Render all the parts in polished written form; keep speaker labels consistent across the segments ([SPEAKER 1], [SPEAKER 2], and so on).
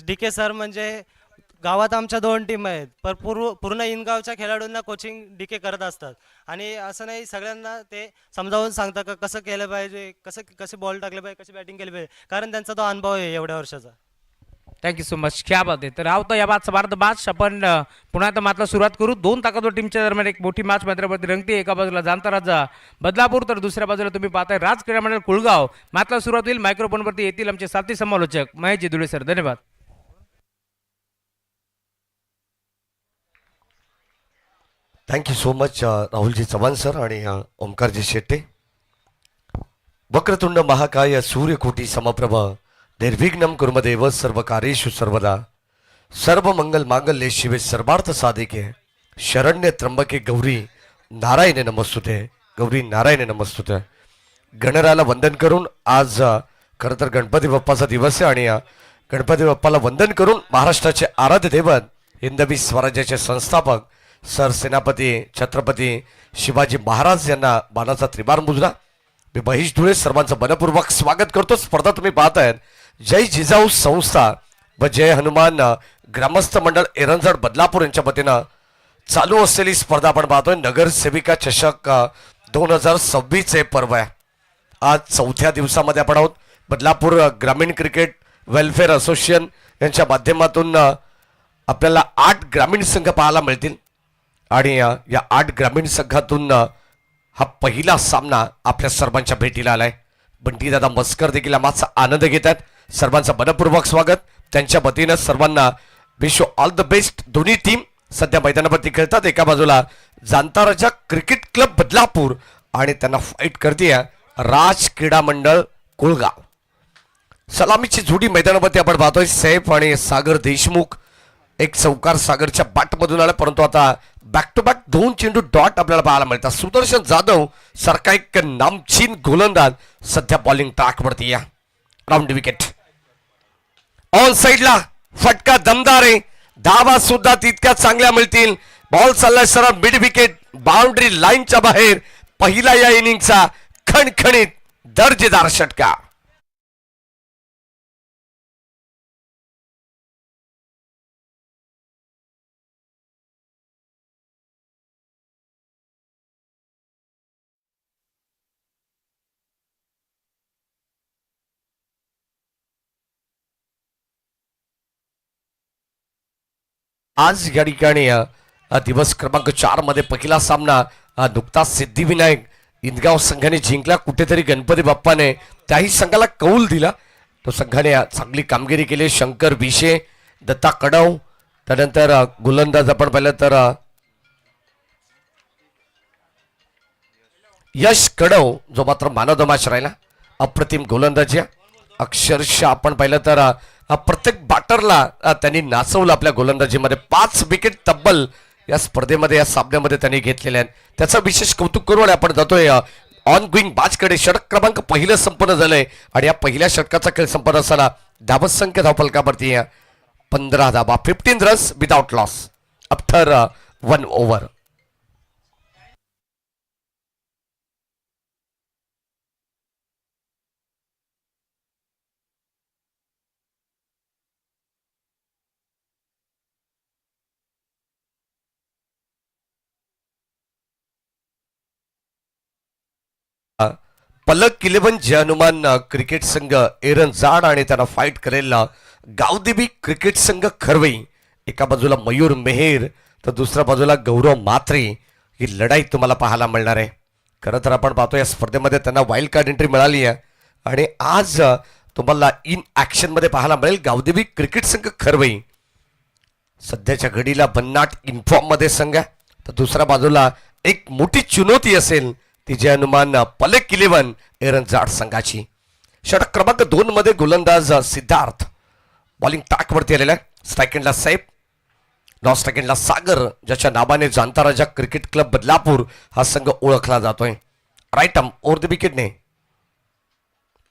[SPEAKER 1] DK sir म्हणजे गावात आमच्या 2 टीम आहेत, पण पूर्ण इनगावच्या खेळाडूंना कोचिंग डीके करत असतात. आणि असं नाही, सगळ्यांना ते समजावून सांगतात का कसं केलं पाहिजे, कसे बॉल टाकले पाहिजे, कशी बॅटिंग केली पाहिजे, कारण त्यांचा तो अनुभव आहे एवढ्या वर्षाचा.
[SPEAKER 2] Thank you so much. क्या बात आहे. तर आवतं या बादचा भारत मॅच आपण पुन्हा आता मातला सुरुवात करू. दोन ताकदवर टीमच्या दरम्यान एक मोठी मॅच मैत्रीवरती रंगते. एका बाजूला जाणता राजा बदलापूर, तर दुसऱ्या बाजूला तुम्ही पाहताय राज क्रीडा मंडळ कुळगाव. मॅचला सुरुवात होईल. मायक्रोफोनवरती येतील आमचे साथी समालोचक महेश जिदुळे सर. धन्यवाद.
[SPEAKER 3] Thank you so much Rahulji Chavan sir आणि ओमकारजी शेट्टे. वक्रतुंड महाकाय सूर्यकोटी समप्रभ निर्विघ्नं कुर्मदेव सर्व कार्येषु सर्वदा सर्व मंगल मांगल्ये शिवे सर्वार्थ साधिके शरण्य त्र्यंबके गौरी नारायणे नमस्तुते. गौरी नारायणे नमस्तुते. गणराला वंदन करून आज खरं तर गणपती बाप्पाचा दिवस आहे आणि गणपती बाप्पाला वंदन करून महाराष्ट्राचे आराध्य दैवत हिंदवी स्वराज्याचे संस्थापक सरसेनापती छत्रपती शिवाजी महाराज यांना मानाचा त्रिबार मुजरा. मी महेश धुळे सर्वांचं मनपूर्वक स्वागत करतो. स्पर्धा तुम्ही पाहतायत जय जिजाऊ संस्था व जय हनुमान ग्रामस्थ मंडळ एरंजड बदलापूर यांच्या वतीनं चालू असलेली स्पर्धा आपण पाहतोय. नगरसेविका चषक 2026 चे पर्व आहे. आज चौथ्या दिवसामध्ये आपण आहोत. बदलापूर ग्रामीण क्रिकेट वेलफेअर असोसिएशन यांच्या माध्यमातून आपल्याला 8 ग्रामीण संघ पाहायला मिळतील आणि या 8 ग्रामीण संघातून हा पहिला सामना आपल्या सर्वांच्या भेटीला आलाय. बंटी दादा मस्कर देखील आम्हाला आनंद घेत आहेत. सर्वांचं मनपूर्वक स्वागत. त्यांच्या वतीनं सर्वांना विश ऑल द बेस्ट. दोन्ही टीम सध्या मैदानावरती खेळतात. एका बाजूला जाणता राजा क्रिकेट क्लब बदलापूर आणि त्यांना फाईट करते राज क्रीडा मंडळ कुळगाव. सलामीची जोडी मैदानावरती आपण पाहतोय. सैफ आणि सागर देशमुख एक चौकार सागरच्या बॅटमधून आला, परंतु आता बॅक टू बॅक 2 चेंडू डॉट आपल्याला पाहायला मिळतात. सुदर्शन जाधव सारखा एक नामचीन गोलंदाज सध्या बॉलिंग ट्रॅकवरती या. राऊंड विकेट ऑन साइडला फटका दमदार आहे. धावा सुद्धा तितक्या चांगल्या मिळतील. बॉल चाललाय सरळ मिड विकेट बाउंड्री लाईनच्या बाहेर. पहिला या इनिंगचा खणखणीत दर्जेदार षटकार. आज या ठिकाणी दिवस क्रमांक 4 मध्ये पहिला सामना नुकताच सिद्धिविनायक इंदगाव संघाने जिंकला. कुठेतरी गणपती बाप्पाने त्याही संघाला कौल दिला. तो संघाने चांगली कामगिरी केली. शंकर विशे, दत्ता कडव, त्यानंतर गोलंदाज आपण पाहिलं तर यश कडव जो मात्र मॅन ऑफ द मॅच राहिला. अप्रतिम गोलंदाजी. अक्षरशः आपण पाहिलं तर प्रत्येक बॅटरला त्यांनी नाचवलं आपल्या गोलंदाजीमध्ये. 5 विकेट तब्बल या स्पर्धेमध्ये या सामन्यामध्ये त्यांनी घेतलेल्या आहेत. त्याचं विशेष कौतुक करू आणि आपण जातोय ऑन गोईंग बाजकडे. षटक क्रमांक पहिलं संपन्न झालंय आणि या पहिल्या षटकाचा खेळ संपन्न असताना धावसंख्या धावफलकावरती 15 धावा, 15 runs without loss after 1 over. Palak 11 Jai Hanuman cricket संघ एरंजाड आणि त्यांना फाईट करेल गावदेवी क्रिकेट संघ खरवई. एका बाजूला मयूर मेहेर तर दुसऱ्या बाजूला गौरव म्हात्रे. ही लढाई तुम्हाला पाहायला मिळणार आहे. खरं तर आपण पाहतो या स्पर्धेमध्ये त्यांना वाईल्ड कार्ड एंट्री मिळाली आहे आणि आज तुम्हाला इन ऍक्शन मध्ये पाहायला मिळेल गावदेवी क्रिकेट संघ खरवई. सध्याच्या घडीला भन्नाट इन्फॉर्म मध्ये संघ आहे. तर दुसऱ्या बाजूला एक मोठी चुनौती असेल ती जय हनुमान पलक 11 एरंजाड संघाची. षटक क्रमांक 2 मध्ये गोलंदाज सिद्धार्थ बॉलिंग ट्रॅकवरती आलेला आहे. स्ट्रायकेंडला सैफ, नॉन स्ट्रायकेंडला सागर, ज्याच्या नावाने जाणता राजा क्रिकेट क्लब बदलापूर हा संघ ओळखला जातोय. राईट आर्म ओव्हर द विकेटने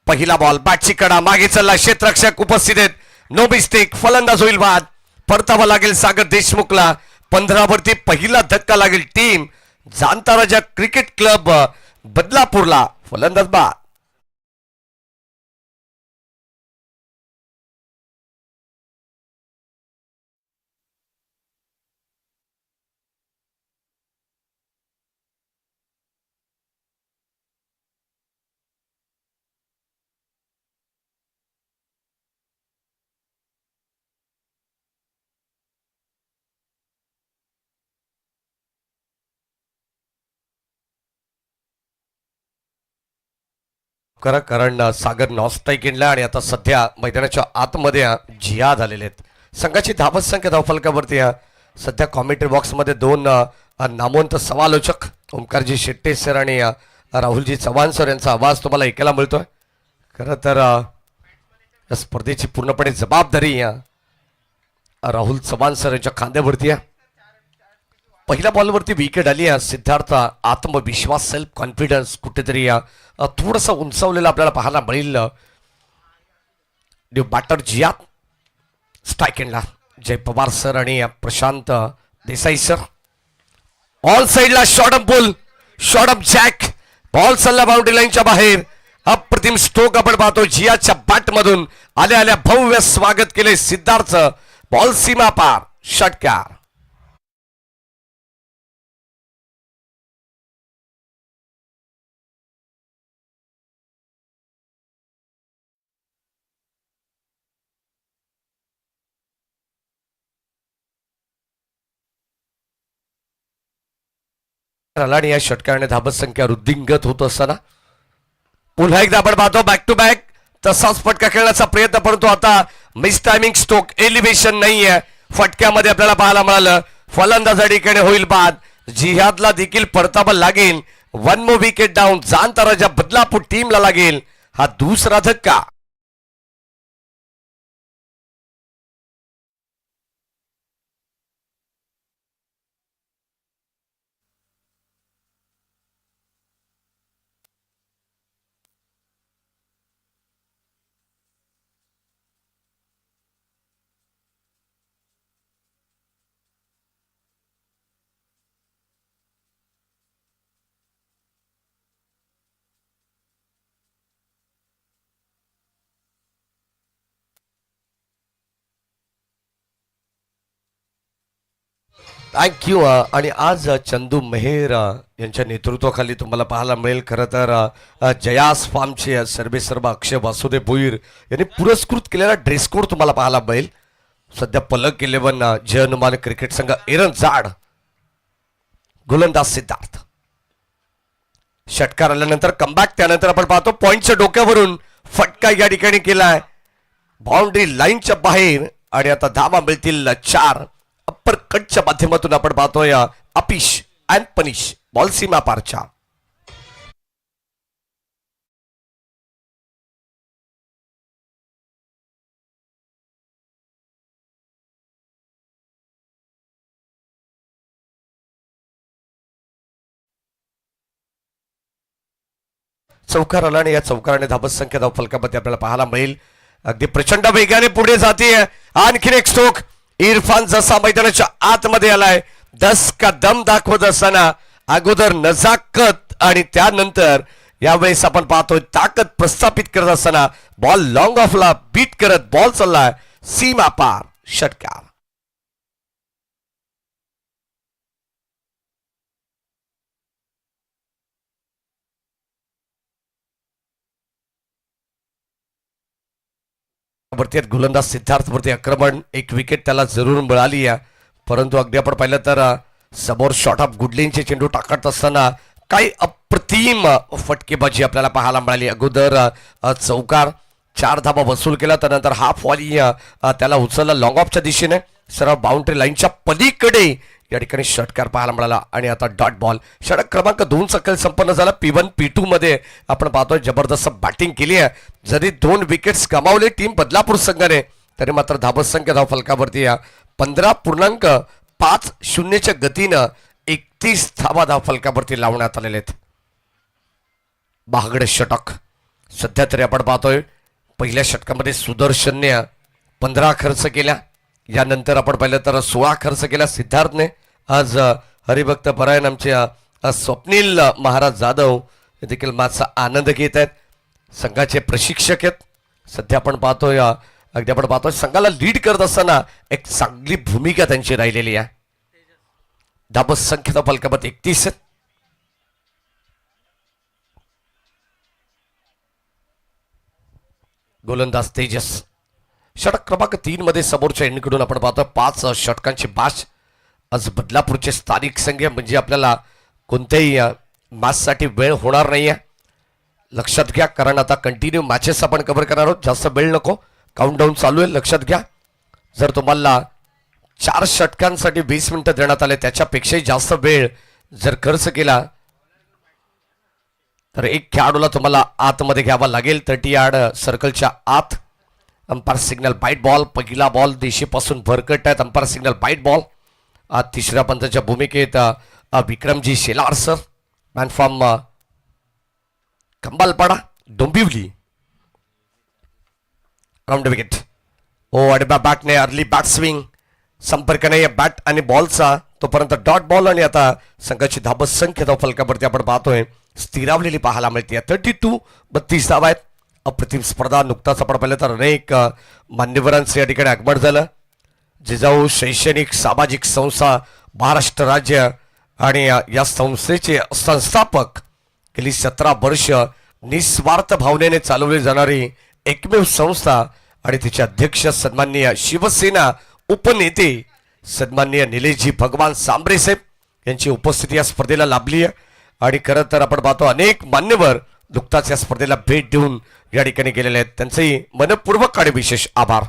[SPEAKER 3] पहिला बॉल. बॅटची कडा मागे चालला. क्षेत्ररक्षक उपस्थित आहेत. No mistake. फलंदाज होईल बाद. परतावा लागेल सागर देशमुखला. 15 वरती पहिला धक्का लागेल टीम जाणता राजा क्रिकेट क्लब बदलापूरला. फलंदाज बाद. करा, कारण सागर नॉस्टाईक इनला आणि आता सध्या मैदानाच्या आतमध्ये जिहाद आलेले आहेत. संघाची धावत संख्या धावफलकावरती सध्या कॉमेंट्री बॉक्समध्ये दोन नामवंत समालोचक ओंकारजी शेट्टे सर आणि राहुलजी चव्हाण सर यांचा आवाज तुम्हाला ऐकायला मिळतोय. खरं तर या स्पर्धेची पूर्णपणे जबाबदारी राहुल चव्हाण सर यांच्या खांद्यावरती आहे. पहिल्या बॉलवरती विकेट आली आहे. सिद्धार्थ आत्मविश्वास सेल्फ कॉन्फिडन्स कुठेतरी थोडंसं उंचावलेलं आपल्याला पाहायला मिळेल. न्यू बॅटर जियात स्ट्रायकेंडला जय पवार सर आणि प्रशांत देसाई सर. ऑल साइडला short up ball, short up jack, ball चालला बाउंड्री लाईनच्या बाहेर. अप्रतिम स्ट्रोक आपण पाहतो जियाच्या बॅट मधून आल्या आल्या भव्य स्वागत केले सिद्धार्थ. बॉल सीमा पार, षटकार. आणि या षटकाराने धाबत संख्या वृद्धिंगत होत असताना पुन्हा एकदा आपण पाहतो बॅक टू बॅक तसाच फटका खेळण्याचा प्रयत्न, परंतु आता मिस टायमिंग स्ट्रोक, एलिव्हेशन नाहीये फटक्यामध्ये आपल्याला पाहायला मिळालं. फलंदाजाकडे होईल बाद. जिहादला देखील परतावा लागेल. One more wicket down. जाणताराच्या बदलापूर टीमला लागेल हा दुसरा धक्का. थँक्यू. आणि आज चंदू मेहर यांच्या नेतृत्वाखाली तुम्हाला पाहायला मिळेल खरं तर जयास फार्मचे सर्वे सर्व अक्षय वासुदेव भोईर यांनी पुरस्कृत केलेला ड्रेस कोड तुम्हाला पाहायला मिळेल. सध्या पलक 11 जय हनुमान क्रिकेट संघ एरन जाड, गोलंदाज सिद्धार्थ. षटकार आल्यानंतर कमबॅक, त्यानंतर आपण पाहतो पॉइंटच्या डोक्यावरून फटका या ठिकाणी केलाय बाउंड्री लाईनच्या बाहेर आणि आता धावा मिळतील 4. अप्पर कटच्या माध्यमातून आपण पाहतोय अपिश अँड पनिश. बॉल सीमा पारच्या. चौकार आला आणि या चौकाराने धाबत संख्या धाव फलकामध्ये आपल्याला पाहायला मिळेल. अगदी प्रचंड वेगाने पुढे जाते. आणखीन एक स्ट्रोक. इरफान जसा मैदानाच्या आतमध्ये आलाय 10 का दम दाखवत असताना अगोदर नजाकत आणि त्यानंतर यावेळेस आपण पाहतोय ताकद प्रस्थापित करत असताना बॉल लॉंग ऑफला बीट करत बॉल चाललाय सीमा पार, षटकार. वरती गोलंदाज सिद्धार्थ वरती आक्रमण, एक विकेट त्याला जरूर मिळाली आहे. परंतु अगदी आपण पाहिलं तर समोर शॉट ऑफ गुडलिनचे चेंडू टाकत असताना काही अप्रतिम फटकेबाजी आपल्याला पाहायला मिळाली. अगोदर चौकार 4 धाबा वसूल केला, त्यानंतर हाफ वॉली त्याला उचलला लॉंग ऑफच्या दिशेने सरळ बाउंड्री लाईनच्या पलीकडे या ठिकाणी षटकार पाहायला मिळाला. आणि आता डॉट बॉल. षटक क्रमांक 2 सकल संपन्न झाला. P1 P2 मध्ये आपण पाहतोय जबरदस्त बॅटिंग केली आहे. जरी 2 विकेट्स गमावले टीम बदलापूर संघाने, तरी मात्र धाबत संख्या धाव फलकावरती 15.50च्या गतीनं 31 धावा धाव फलकावरती लावण्यात आलेले आहेत. महागडे षटक सध्या तरी आपण पाहतोय पहिल्या षटकामध्ये सुदर्शनने 15 खर्च केल्या. यानंतर आपण पाहिलं तर 16 खर्च केला सिद्धार्थने. आज हरिभक्त परायण आमचे स्वप्नील महाराज जाधव हे देखील माझा आनंद घेत आहेत. संघाचे प्रशिक्षक आहेत. सध्या आपण पाहतोय अगदी आपण पाहतोय संघाला लीड करत असताना एक चांगली भूमिका त्यांची राहिलेली आहे. धाबत संख्येचा फलकामत 31 आहेत. गोलंदाज तेजस. षटक क्रमांक 3 मध्ये समोरच्या एंडकडून आपण पाहतो 5 षटकांची बाश. आज बदलापूरचे स्थानिक संघ म्हणजे आपल्याला कोणत्याही मॅचसाठी वेळ होणार नाही आहे. लक्षात घ्या, कारण आता कंटिन्यू मॅचेस आपण कव्हर करणार आहोत. जास्त वेळ नको, काउंटडाऊन चालू आहे. लक्षात घ्या, जर तुम्हाला 4 षटकांसाठी 20 मिनिटं देण्यात आले, त्याच्यापेक्षाही जास्त वेळ जर खर्च केला तर एक खेळाडूला तुम्हाला आतमध्ये घ्यावा लागेल. 30 यार्ड सर्कलच्या आत. Umpire signal wide ball. पहिला बॉल दिशेपासून भरकट आहेत. Umpire signal wide ball. तिसऱ्या पंचाच्या भूमिकेत Vikramji Shelar sir, man from Kambalpada Dombivli. Round wicket. ओ अडबा बॅटने अर्ली बॅट स्विंग, संपर्क नाही बॅट आणि बॉलचा, तोपर्यंत डॉट बॉल. आणि आता संघाची धाबत संख्या धाव फलकावरती आपण पाहतोय स्थिरावलेली पाहायला मिळते. 32 धावा आहेत. अप्रतिम स्पर्धा. नुकताच आपण पाहिलं तर अनेक मान्यवरांचं या ठिकाणी आगमन झालं. जिजाऊ शैक्षणिक सामाजिक संस्था महाराष्ट्र राज्य आणि या संस्थेचे संस्थापक गेली 17 वर्ष निस्वार्थ भावनेने चालवली जाणारी एकमेव संस्था आणि तिचे अध्यक्ष सन्माननीय शिवसेना उपनेते सन्माननीय निलेशजी भगवान सांबरे साहेब यांची उपस्थिती या स्पर्धेला लाभली आहे. आणि खरं तर आपण पाहतो अनेक मान्यवर नुकताच या स्पर्धेला भेट देऊन या ठिकाणी गेलेले आहेत. त्यांचेही मनपूर्वक आणि विशेष आभार.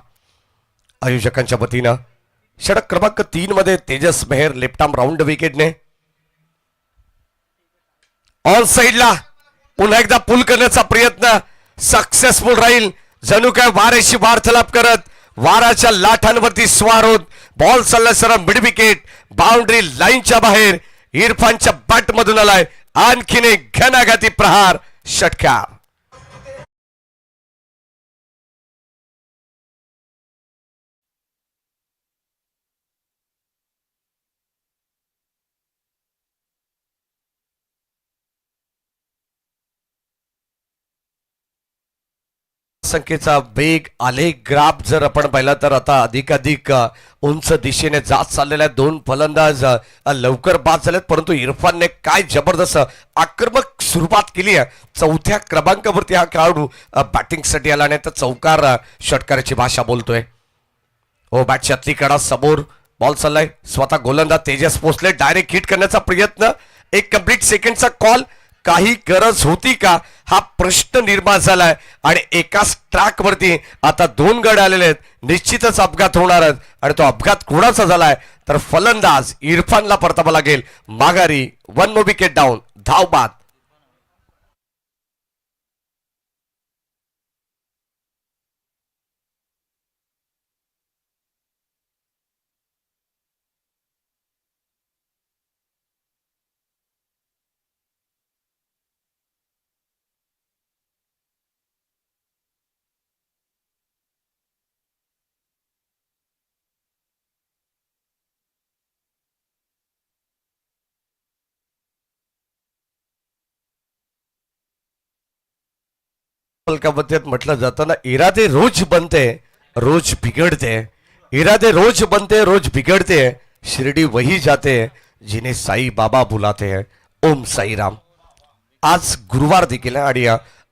[SPEAKER 3] आयोजकांच्या वतीनं षटक क्रमांक 3 मध्ये Tejas Mehar left arm round विकेटने ऑन साइडला पुन्हा एकदा पुल करण्याचा प्रयत्न सक्सेसफुल राहील. जणू काय वाऱ्याशी वार्तालाप करत वाराच्या लाटांवरती स्वार होत बॉल चालला सरळ मिड विकेट. बाउंड्री लाईनच्या बाहेर इरफानच्या बॅट मधून आलाय आणखीन एक घणाघाती प्रहार षटकार. संख्येचा वेग आलेख ग्राफ जर आपण पाहिला तर आता अधिकाधिक उंच दिशेने जात चाललेला आहे. 2 फलंदाज लवकर बाद झालेत, परंतु इरफानने काय जबरदस्त आक्रमक सुरुवात केली आहे. 4थ्या क्रमांकावरती हा खेळाडू बॅटिंगसाठी आला नाही तर चौकार षटकाराची भाषा बोलतोय. हो बॅटची आतली कडा समोर बॉल चाललाय. स्वतः गोलंदाज तेजस पोचले. डायरेक्ट हिट करण्याचा प्रयत्न. एक कंप्लीट सेकंडचा कॉल. काही गरज होती का हा प्रश्न निर्माण झालाय. आणि एकाच ट्रॅक वरती आता 2 गड आलेले आहेत. निश्चितच अपघात होणार आहेत. आणि तो अपघात कोणाचा झालाय तर फलंदाज इरफानला परतावा लागेल माघारी. 1 more विकेट डाऊन. धाव बाद. फलकाबद्दल म्हटलं जातं ना, इरादे रोज बनते रोज बिगड़ते. इरादे रोज बनते रोज बिगड़ते. शिरडी वही जाते जिन्हें साई बाबा बुलाते हैं. ओम साई राम. आज गुरुवार देखील आहे आणि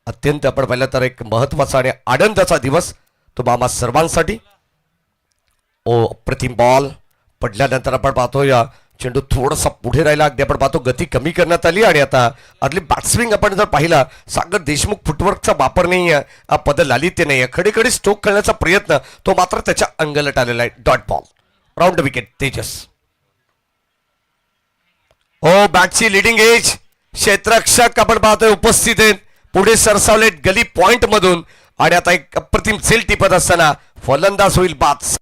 [SPEAKER 3] अत्यंत आपण पाहिलं तर एक महत्वाचा आणि आनंदाचा दिवस तो आम्हा सर्वांसाठी. ओ प्रतिम बॉल पडल्यानंतर आपण पाहतो या चेंडू थोडासा पुढे राहिला. अगदी आपण पाहतो गती कमी करण्यात आली. आणि आता आदली बॅट्सविंग आपण जर पाहिला सागर देशमुख फुटवर्कचा वापर नाही, पदल लालित्य नाही. खडेखडे स्ट्रोक करण्याचा प्रयत्न तो मात्र त्याच्या अंगलट आलेला आहे. Dot ball. Round wicket Tejas. ओ बॅटची लिडिंग एज. क्षेत्ररक्षक आपण पाहतोय उपस्थित आहेत. पुढे सरसावले गली पॉइंट मधून. आणि आता एक अप्रतिम झेल टिपत असताना फलंदाज होईल बाद.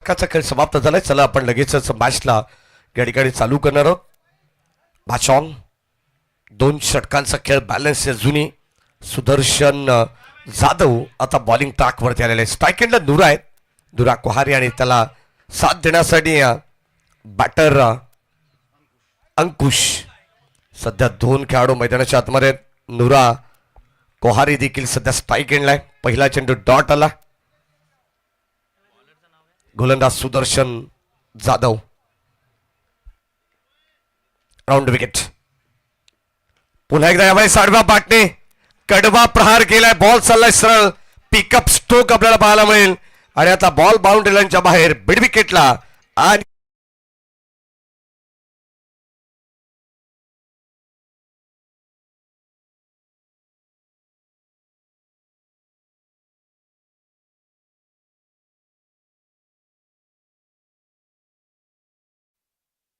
[SPEAKER 3] षटकाचा खेळ समाप्त झालाय. चला आपण लगेचच मॅचला या ठिकाणी चालू करणार आहोत. मॅच 2 षटकांचा खेळ बॅलन्स जुनी. सुदर्शन जाधव आता बॉलिंग ट्रॅक वरती आलेले. स्ट्राईक एंडला नुरा आहेत. नुरा कोहारी आणि त्याला साथ देण्यासाठी बॅटर अंकुश. सध्या 2 खेळाडू मैदानाच्या आतमध्ये आहेत. नुरा कोहारी देखील सध्या स्ट्राईक एंडला आहे. पहिला चेंडू डॉट आला. गोलंदाज सुदर्शन जाधव. Round wicket. पुन्हा एकदा यावेळी साडव्या पाटने कडवा प्रहार केलाय. बॉल चाललाय सरळ. पिकअप स्ट्रोक आपल्याला पाहायला मिळेल आणि आता बॉल बाउंड्री लाईनच्या बाहेर मिड विकेटला. आणि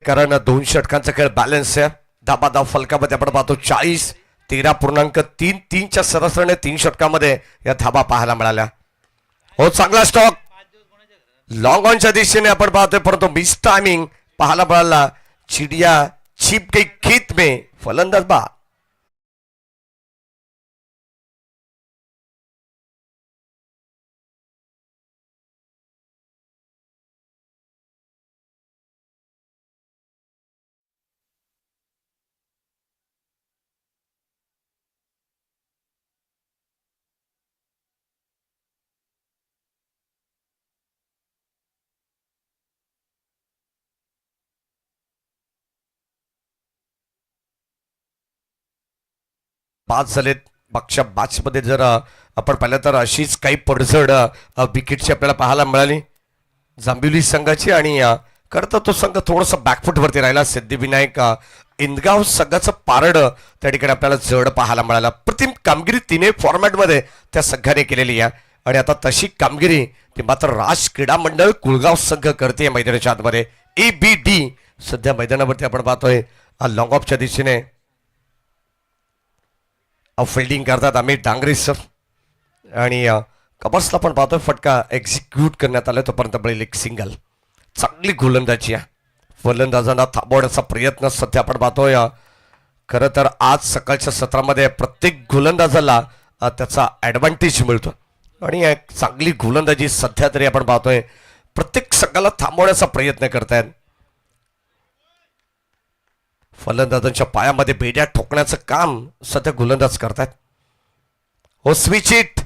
[SPEAKER 3] कारण 2 षटकांचा खेळ बॅलन्स आहे. धाबाधाव फलकामध्ये आपण पाहतो 40-13.33च्या सरासरीने 3 षटकामध्ये या धाबा पाहायला मिळाल्या. हो चांगला स्टॉक लॉंग ऑनच्या दिशेने आपण पाहतोय परंतु मिस टायमिंग पाहायला मिळाला. चिडिया छिप गई खेत में. फलंदाज बा पाच झालेत. मागच्या मॅचमध्ये जर आपण पाहिलं तर अशीच काही पडझड विकेटची आपल्याला पाहायला मिळाली जांभिवली संघाची. आणि खरं तर तो संघ थोडासा बॅकफुटवरती राहिला. सिद्धिविनायक इंदगाव संघाचं पारड त्या ठिकाणी आपल्याला जड पाहायला मिळाला. प्रतिम कामगिरी 3 फॉर्मॅटमध्ये त्या संघाने केलेली आहे. आणि आता तशी कामगिरी ती मात्र राज क्रीडा मंडळ कुळगाव संघ करते मैदानाच्या आतमध्ये. ABD सध्या मैदानावरती आपण पाहतोय लॉंग ऑफच्या दिशेने फिल्डिंग करतात अमित डांगरे सर. आणि कबर्सला पण पाहतोय फटका एक्झिक्यूट करण्यात आला. तोपर्यंत बळी एक सिंगल. चांगली गोलंदाजी आहे. फलंदाजांना थांबवण्याचा प्रयत्न सध्या आपण पाहतोय. खरं तर आज सकाळच्या सत्रामध्ये प्रत्येक गोलंदाजाला त्याचा ॲडव्हान्टेज मिळतो आणि एक चांगली गोलंदाजी सध्या तरी आपण पाहतोय प्रत्येक संघाला थांबवण्याचा प्रयत्न करतायत. फलंदाजांच्या पायामध्ये बेड्या ठोकण्याचं काम सध्या गोलंदाज करतायत. हो स्विच इट.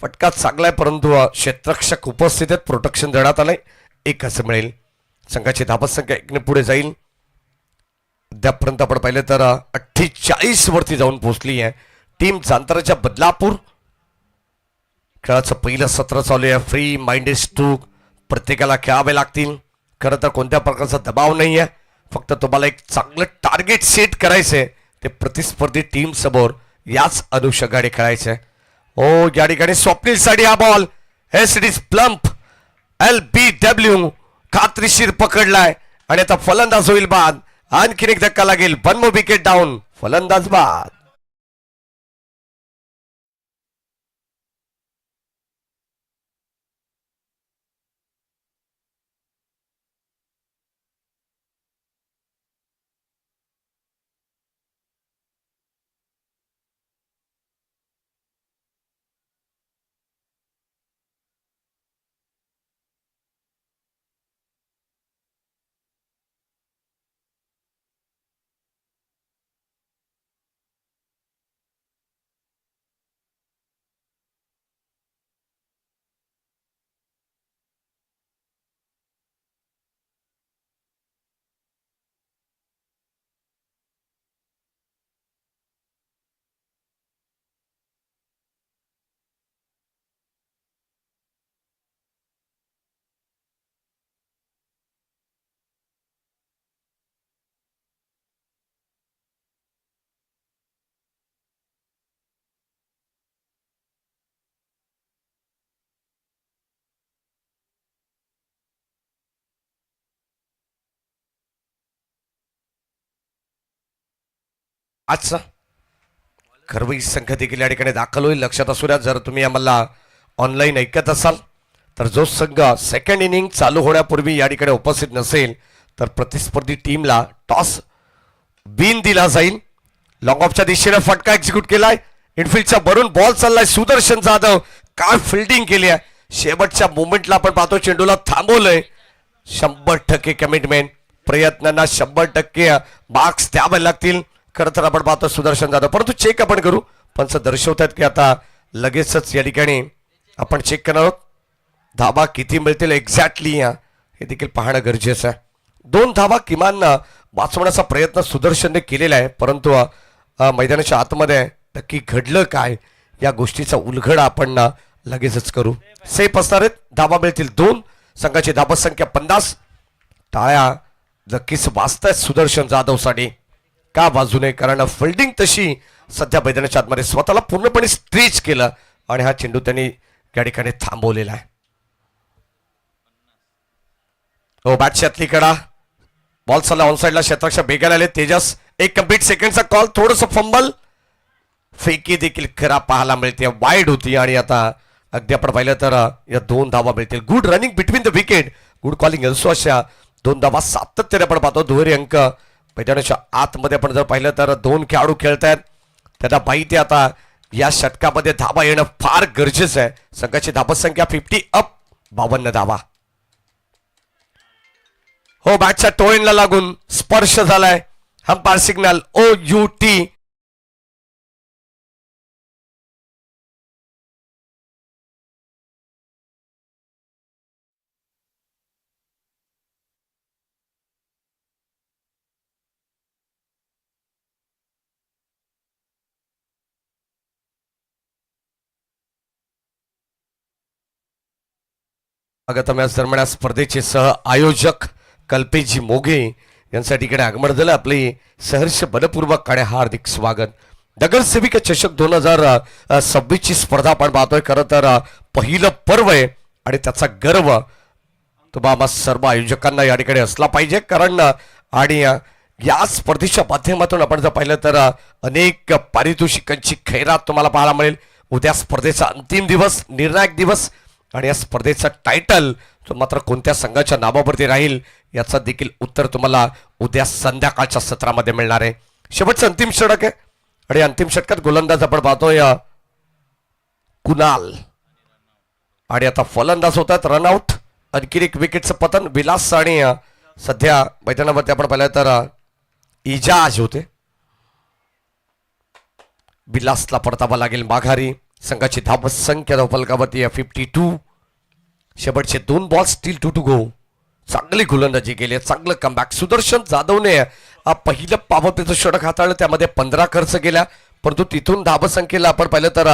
[SPEAKER 3] फटका चांगला आहे परंतु क्षेत्ररक्षक उपस्थित आहेत. प्रोटेक्शन देण्यात आलंय. 1 असं मिळेल. संघाची धाबत संख्या 1 ने पुढे जाईल. अद्यापर्यंत आपण पाहिलं तर 48 वरती जाऊन पोहोचली आहे टीम जांतराच्या बदलापूर. खेळाचं पहिलं सत्र चालू आहे. फ्री माइंडेड स्ट्रोक प्रत्येकाला खेळावे लागतील. खरं तर कोणत्या प्रकारचा दबाव नाही आहे. फक्त तुम्हाला एक चांगलं टार्गेट सेट करायचंय ते प्रतिस्पर्धी टीम समोर याच अनुषंगाने खेळायचंय. हो या ठिकाणी स्वप्नीलसाठी हा बॉल इज प्लम्प. LBW खात्रीशीर पकडलाय आणि आता फलंदाज होईल बाद. आणखीन एक धक्का लागेल. 1 more विकेट डाऊन. फलंदाज बाद. आजचा खरवई संघ देखील या ठिकाणी दाखल होईल. लक्षात असू द्या जर तुम्ही आम्हाला ऑनलाईन ऐकत असाल तर जो संघ सेकंड इनिंग चालू होण्यापूर्वी या ठिकाणी उपस्थित नसेल तर प्रतिस्पर्धी टीमला टॉस बिन दिला जाईल. लॉंग ऑफच्या दिशेने फटका एक्झिक्यूट केलाय. इनफिल्डच्या वरून बॉल चाललाय. सुदर्शन जाधव काय फिल्डिंग केली आहे. शेवटच्या मोमेंटला आपण पाहतो चेंडूला थांबवलंय. 100% कमिटमेंट. प्रयत्नांना 100% मार्क्स द्यावे लागतील. खरं तर आपण पाहतो सुदर्शन जाधव, परंतु चेक आपण करू. पंच दर्शवतात की आता लगेचच या ठिकाणी आपण चेक करणार आहोत. धाबा किती मिळतील एक्झॅक्टली हे देखील पाहणं गरजेचं आहे. 2 धाबा किमान वाचवण्याचा प्रयत्न सुदर्शनने केलेला आहे, परंतु मैदानाच्या आतमध्ये नक्की घडलं काय या गोष्टीचा उलगडा आपण लगेचच करू. सेफ असणार आहेत. धाबा मिळतील 2. संघाची धाबा संख्या 50. टाळ्या नक्कीच वाजतायत सुदर्शन जाधवसाठी. का बाजूने, कारण फिल्डिंग तशी सध्या मैदानाच्या आतमध्ये स्वतःला पूर्णपणे स्ट्रेच केलं आणि हा चेंडू त्यांनी या ठिकाणी थांबवलेला आहे. हो, बॅटच्या आतली कडा. बॉल चालला ऑन साईडला. क्षेत्राच्या बेगाला आले तेजस. एक कंप्लीट सेकंडचा कॉल. थोडंसं फंबल. फेकी देखील खरा पाहायला मिळते. वाईड होती आणि आता अगदी आपण पाहिलं तर या 2 धावा मिळतील. Good running between the wicket. Good calling असो. अशा 2 धावा सातत्याने आपण पाहतो. दुहेरी अंक मैदानाच्या आतमध्ये आपण जर पाहिलं तर 2 खेळाडू खेळतायत. त्यांना माहिती आता या षटकामध्ये धावा येणं फार गरजेचं आहे. संघाची धाबा संख्या 50 अप. 52 धावा. हो, बॅटच्या टोएनला लागून स्पर्श झालाय. Umpire signal OUT. स्वागतम. या दरम्यान स्पर्धेचे सह आयोजक कल्पेशजी मोघे यांच्या ठिकाणी आगमन झालं. आपले सहर्ष बलपूर्वक कडे हार्दिक स्वागत. नगरसेविका चषक 2026 ची स्पर्धा आपण पाहतोय. खरं तर पहिलं पर्व आहे आणि त्याचा गर्व तुम्हाला सर्व आयोजकांना या ठिकाणी असला पाहिजे, कारण आणि या स्पर्धेच्या माध्यमातून आपण जर पाहिलं तर अनेक पारितोषिकांची खैरात तुम्हाला पाहायला मिळेल. उद्या स्पर्धेचा अंतिम दिवस, निर्णायक दिवस आणि या स्पर्धेचा टायटल तो मात्र कोणत्या संघाच्या नावावरती राहील याचा देखील उत्तर तुम्हाला उद्या संध्याकाळच्या सत्रामध्ये मिळणार आहे. शेवटचं अंतिम षटक आहे आणि अंतिम षटकात गोलंदाज आपण पाहतोय कुणाल आणि आता फलंदाज होतात रनआउट. आणखी एक विकेटचं पतन. विलास आणि सध्या मैदानावरती आपण पाहिलं तर इजाज होते. विलासला परतावा लागेल माघारी. संघाची धाव संख्या धावफलकावरती 52. शेवटचे 2 बॉल स्टील 2 टू गो. चांगली गोलंदाजी केली, चांगलं कमबॅक. सुदर्शन जाधवने पहिलं पॉवर प्लेचं षटक हाताळलं, त्यामध्ये 15 खर्च केला, परंतु तिथून धावसंख्येला आपण पाहिलं तर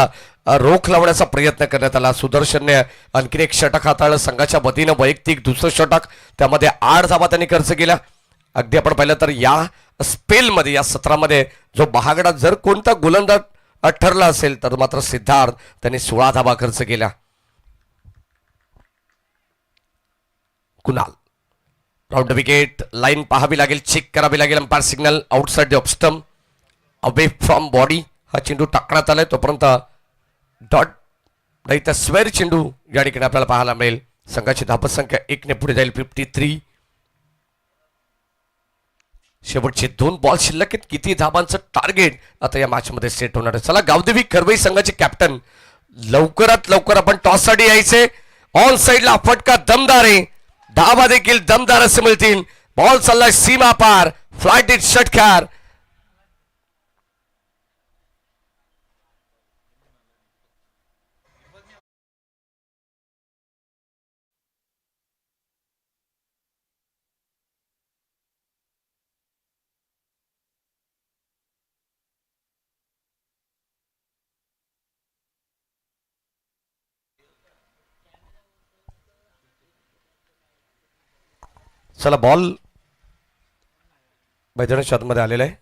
[SPEAKER 3] रोख लावण्याचा प्रयत्न करण्यात आला. सुदर्शनने आणखीन एक षटक हाताळलं. संघाच्या वतीनं वैयक्तिक दुसरं षटक, त्यामध्ये 8 धावा त्यांनी खर्च केल्या. अगदी आपण पाहिलं तर या स्पेलमध्ये, या सत्रामध्ये जो महागडा जर कोणता गोलंदाज ठरला असेल तर मात्र सिद्धार्थ त्यांनी 16 धावा खर्च केल्या. Kunal round wicket. लाईन पाहावी लागेल, चेक करावी लागेल. Umpire signal outside the off stump, away from body. हा चेंडू टाकण्यात आलाय, तोपर्यंत डॉट नाही तर स्वेअर चेंडू या ठिकाणी आपल्याला पाहायला मिळेल. संघाची धावसंख्या 1 ने पुढे जाईल. 53. शेवटचे 2 बॉल शिल्लक आहेत. किती धाबांचं टार्गेट आता या मॅच मध्ये सेट होणार आहे. चला, गावदेवी खरवई संघाचे कॅप्टन लवकरात लवकर आपण टॉस साठी यायचे. ऑन साइडला फटका दमदार आहे. धावा देखील दमदार असे मिळतील. बॉल चाललाय सीमा पार. फ्लाइट इट षटकार. चला, बॉल मैदानाच्या आतमध्ये आलेला आहे.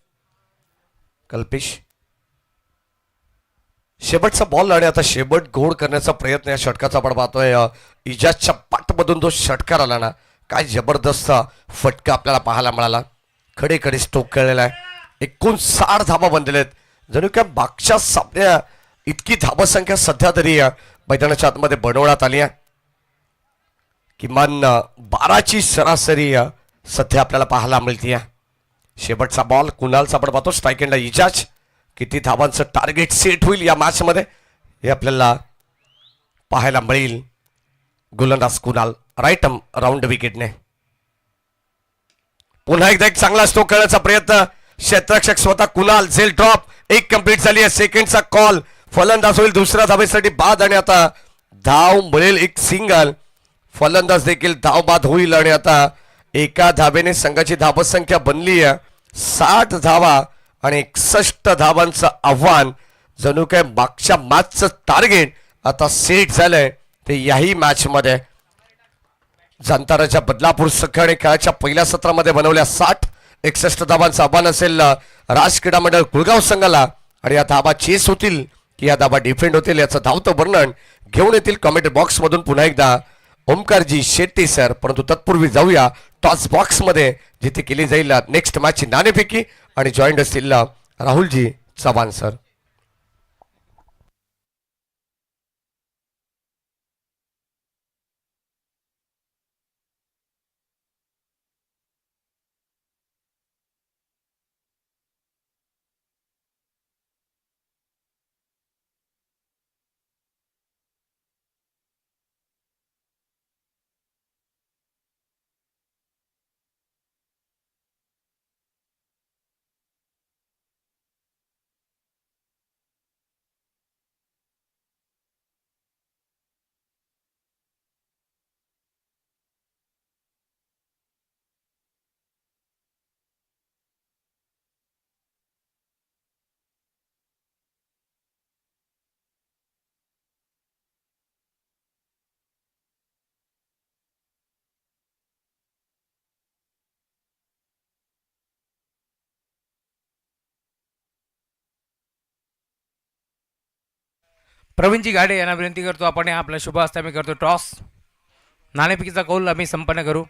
[SPEAKER 3] कल्पेश शेवटचा बॉल आणि आता शेवट गोड करण्याचा प्रयत्न या षटकाचा आपण पाहतोय. इजाजच्या पाठमधून जो षटकार आला ना, काय जबरदस्त फटका आपल्याला पाहायला मिळाला. खडे खडे स्ट्रोक खेळलेला आहे. 59 धावा बनलेल्या आहेत. जणू काय मागच्या सामन्या इतकी धावसंख्या सध्या तरी मैदानाच्या आतमध्ये बनवण्यात आली आहे. किमान 12ची सरासरी सध्या आपल्याला पाहायला मिळते. शेवटचा बॉल कुणालचा आपण पाहतो स्ट्राईक एंडला इजाज. किती धावांचं टार्गेट सेट होईल या मॅचमध्ये हे आपल्याला पाहायला मिळेल. गोलंदाज कुणाल राईट राऊंड विकेटने. पुन्हा एकदा एक चांगला स्ट्रोक करण्याचा प्रयत्न. क्षेत्ररक्षक स्वतः कुणाल. झेल ड्रॉप. एक कंप्लीट झाली आहे. सेकंडचा कॉल. फलंदाज होईल दुसऱ्या धावेसाठी बाद आणि आता धाव मिळेल एक सिंगल. फलंदाज देखील धाव बाद होईल आणि आता एका धावेने संघाची धावसंख्या बनली आहे 60 धावा आणि 61 धावांचं आव्हान. जणू काय मागच्या मॅचचं टार्गेट आता सेट झालंय ते याही मॅचमध्ये. जांताराच्या बदलापूर संघाने खेळाच्या पहिल्या सत्रामध्ये बनवल्या 61 धावांचं आव्हान असेल राज क्रीडा मंडळ कुळगाव संघाला. आणि या धावा चेस होतील की या धावा डिफेंड होतील याचं धावतं वर्णन घेऊन येतील कमेंट बॉक्स मधून पुन्हा एकदा ओमकारजी शेट्टी सर. परंतु तत्पूर्वी जाऊया टॉस बॉक्स मध्ये जिथे केली जाईल नेक्स्ट मॅचची नाणेफेकी आणि जॉईंट असतील राहुलजी चव्हाण सर.
[SPEAKER 2] प्रवीणजी गाडे यांना विनंती करतो आपण आपला शुभ हस्ते आम्ही करतो टॉस. नाणेफेकीचा कौल आम्ही संपन्न करू.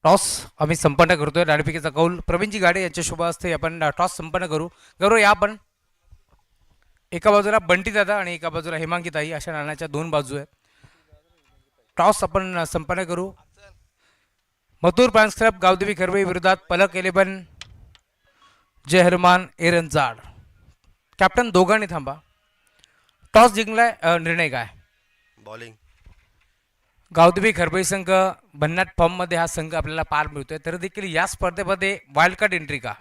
[SPEAKER 2] टॉस आम्ही संपन्न करतोय. नाणेफेकीचा कौल प्रवीणजी गाडे यांच्या शुभ हस्ते आपण टॉस संपन्न करू. गौरव या आपण. एका बाजूला बंटी दादा आणि एका बाजूला हेमांगी ताई अशा नाण्याच्या दोन बाजू आहेत. टॉस आपण संपन्न करू. मथुर फॅन्स क्लब गावदेवी खरवई विरोधात पलक 11 जय हनुमान एरंजाड. कॅप्टन दोघांनी थांबा. टॉस जिंकलाय. निर्णय काय?
[SPEAKER 4] बॉलिंग.
[SPEAKER 2] गावदेवी खरबई संघ भन्नाट फॉर्ममध्ये हा संघ आपल्याला पार मिळतोय तर देखील या स्पर्धेमध्ये वाईल्ड कार्ड एंट्री का?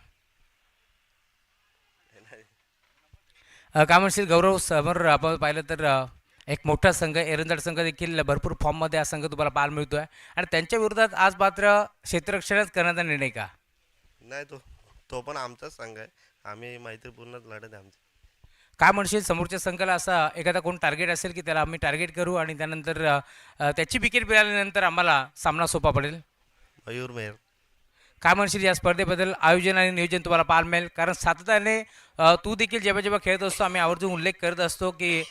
[SPEAKER 2] काय म्हणशील गौरव? समोर आपण पाहिलं तर एक मोठा संघ एरंजाड संघ देखील भरपूर फॉर्ममध्ये हा संघ तुम्हाला पार मिळतोय आणि त्यांच्या विरोधात आज मात्र क्षेत्ररक्षणच करण्याचा निर्णय का?
[SPEAKER 4] नाही, तो पण आमचाच संघ आहे. आम्ही मैत्रीपूर्ण लढत आहे आमची.
[SPEAKER 2] काय म्हणशील समोरच्या संघाला असा एखादा कोण टार्गेट असेल की त्याला आम्ही टार्गेट करू आणि त्यानंतर त्याची विकेट मिळाल्यानंतर आम्हाला सामना सोपा पडेल?
[SPEAKER 4] मयूर मेहर.
[SPEAKER 2] काय म्हणशील या स्पर्धेबद्दल? आयोजन आणि नियोजन तुम्हाला पाहायला मिळेल कारण सातत्याने तू देखील जेव्हा जेव्हा खेळत असतो आम्ही आवर्जून उल्लेख करत असतो की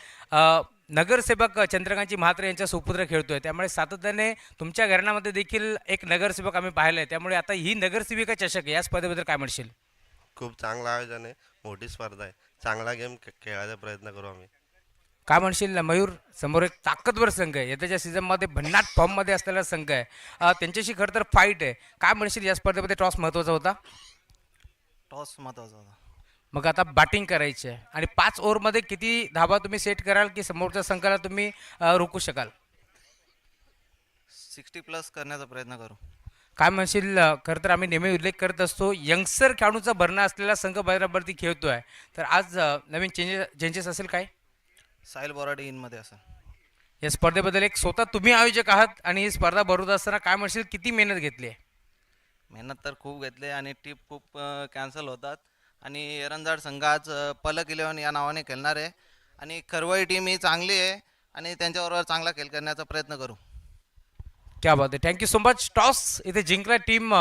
[SPEAKER 2] नगरसेवक चंद्रकांतजी म्हात्रे यांचा सुपुत्र खेळतोय त्यामुळे सातत्याने तुमच्या घराण्यामध्ये देखील एक नगरसेवक आम्ही पाहिलं आहे. त्यामुळे आता ही नगरसेविका चषक आहे या स्पर्धेबद्दल काय म्हणशील?
[SPEAKER 4] खूप चांगलं आयोजन आहे. मोठी स्पर्धा आहे. चांगला गेम खेळायचा प्रयत्न करू आम्ही.
[SPEAKER 2] काय म्हणशील मयूर? समोर एक ताकदवर संघ आहे. येत्याच्या सीझनमध्ये भन्नाट फॉर्ममध्ये असलेला संघ आहे. त्यांच्याशी खरं तर फाईट आहे. काय म्हणशील या स्पर्धेमध्ये टॉस महत्त्वाचा होता?
[SPEAKER 5] टॉस महत्त्वाचा होता.
[SPEAKER 2] मग आता बॅटिंग करायची आहे आणि 5 ओव्हरमध्ये किती धावा तुम्ही सेट कराल की समोरच्या संघाला तुम्ही रोखू शकाल?
[SPEAKER 5] 60+ करण्याचा प्रयत्न करू.
[SPEAKER 2] काय म्हणशील? खरं तर आम्ही नेहमी उल्लेख करत असतो यंगस्टर खेळाडूचा भरणा असलेला संघ बरोबरती खेळतोय तर आज नवीन चेंजेस असेल काय?
[SPEAKER 5] साहिल बोराडे इनमध्ये असं.
[SPEAKER 2] या स्पर्धेबद्दल एक स्वतः तुम्ही आयोजक आहात आणि ही स्पर्धा भरवत असताना काय म्हणशील किती मेहनत घेतली आहे?
[SPEAKER 5] मेहनत तर खूप घेतली आणि टीप खूप कॅन्सल होतात आणि एरंजाड संघ आज पलक 11 या नावाने खेळणार आहे आणि खरवई टीम ही चांगली आहे आणि त्यांच्याबरोबर चांगला खेळ करण्याचा प्रयत्न करू.
[SPEAKER 2] क्या बात आहे. Thank you so much. टॉस इथे जिंकला team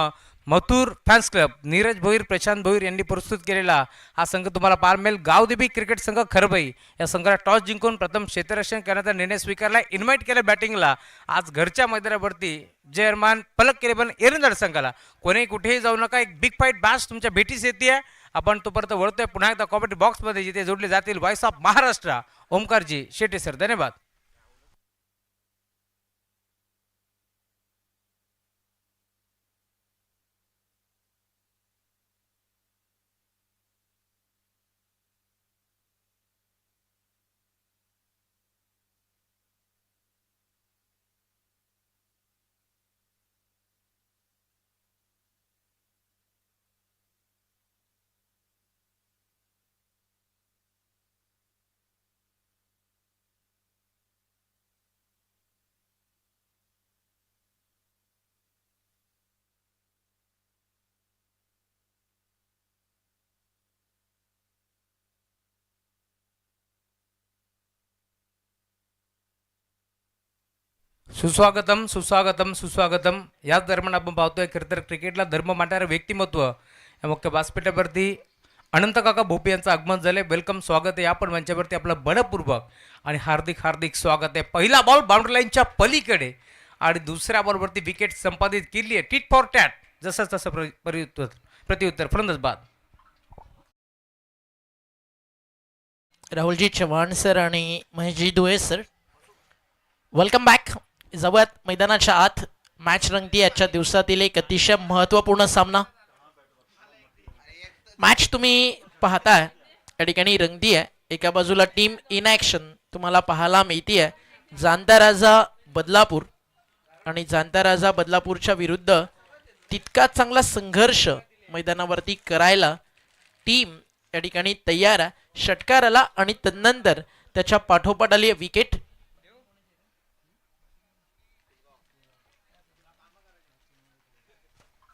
[SPEAKER 2] Mathur fans club Neeraj Bhoir Prashant Bhoir यांनी प्रस्तुत केलेला हा संघ तुम्हाला पाहायला मिळेल. गावदेवी क्रिकेट संघ खरबई या संघाला टॉस जिंकून प्रथम क्षेत्ररक्षण करण्याचा निर्णय स्वीकारला. इन्व्हाइट केलं बॅटिंगला. आज घरच्या मैदानावरती जयमान पलक केले पण एरंदड संघाला. कोणीही कुठेही जाऊ नका. एक बिग फाईट मॅच तुमच्या भेटीस येते. आपण तोपर्यंत वळतोय पुन्हा एकदा कॉमेंट्री बॉक्समध्ये जिथे जोडले जातील voice of Maharashtra Omkarji Shete sir. धन्यवाद. सुस्वागतम सुस्वागतम सुस्वागतम. याच दरम्यान आपण पाहतोय खरं तर क्रिकेटला धर्म मांडणारं व्यक्तिमत्व या मुख्य व्यासपीठावरती अनंत काका भोपे यांचं आगमन झालंय. वेलकम स्वागत आहे. आपण मंचावरती आपलं मनपूर्वक आणि हार्दिक हार्दिक स्वागत आहे. पहिला बॉल बाउंड्री लाईनच्या पलीकडे आणि दुसऱ्या बॉलवरती विकेट संपादित केली आहे. टिट फॉर टॅट जसं तसं प्रत्युत्तर फलंदाज बाद.
[SPEAKER 6] राहुलजी चव्हाण सर आणि महेशजी दुए सर, वेलकम बॅक. जाऊयात मैदानाच्या आत. मॅच रंगती आजच्या दिवसातील एक अतिशय महत्त्वपूर्ण सामना. मॅच तुम्ही पाहताय या ठिकाणी रंगती आहे. एका बाजूला टीम इन ॲक्शन तुम्हाला पाहायला मिळते आहे जाणता राजा बदलापूर आणि जाणता राजा बदलापूरच्या विरुद्ध तितकाच चांगला संघर्ष मैदानावरती करायला टीम या ठिकाणी तयार आहे. षटकार आला आणि तदनंतर त्याच्या पाठोपाठ आली विकेट.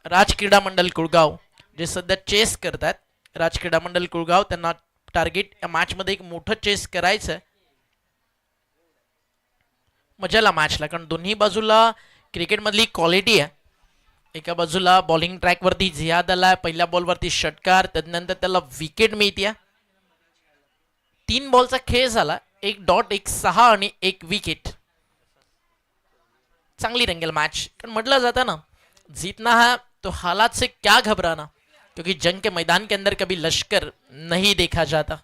[SPEAKER 6] राज क्रीडा मंडळ कुळगाव जे सध्या चेस करतात. राज क्रीडा मंडळ कुळगाव त्यांना टार्गेट या मॅच मध्ये एक मोठं चेस करायचं. मजाला मॅचला कारण दोन्ही बाजूला क्रिकेटमधली क्वालिटी आहे. एका बाजूला बॉलिंग ट्रॅक वरती झियाद आलाय. पहिल्या बॉलवरती षटकार, त्यानंतर त्याला विकेट मिळते. 3 बॉलचा खेळ झाला. 1 डॉट 1 6 आणि 1 विकेट. चांगली रंगेल मॅच. कारण म्हटलं जातं ना, जीतना है तो हालात से क्या घबराना, क्योंकि जंग के मैदान के अंदर कभी लश्कर नहीं देखा जाता.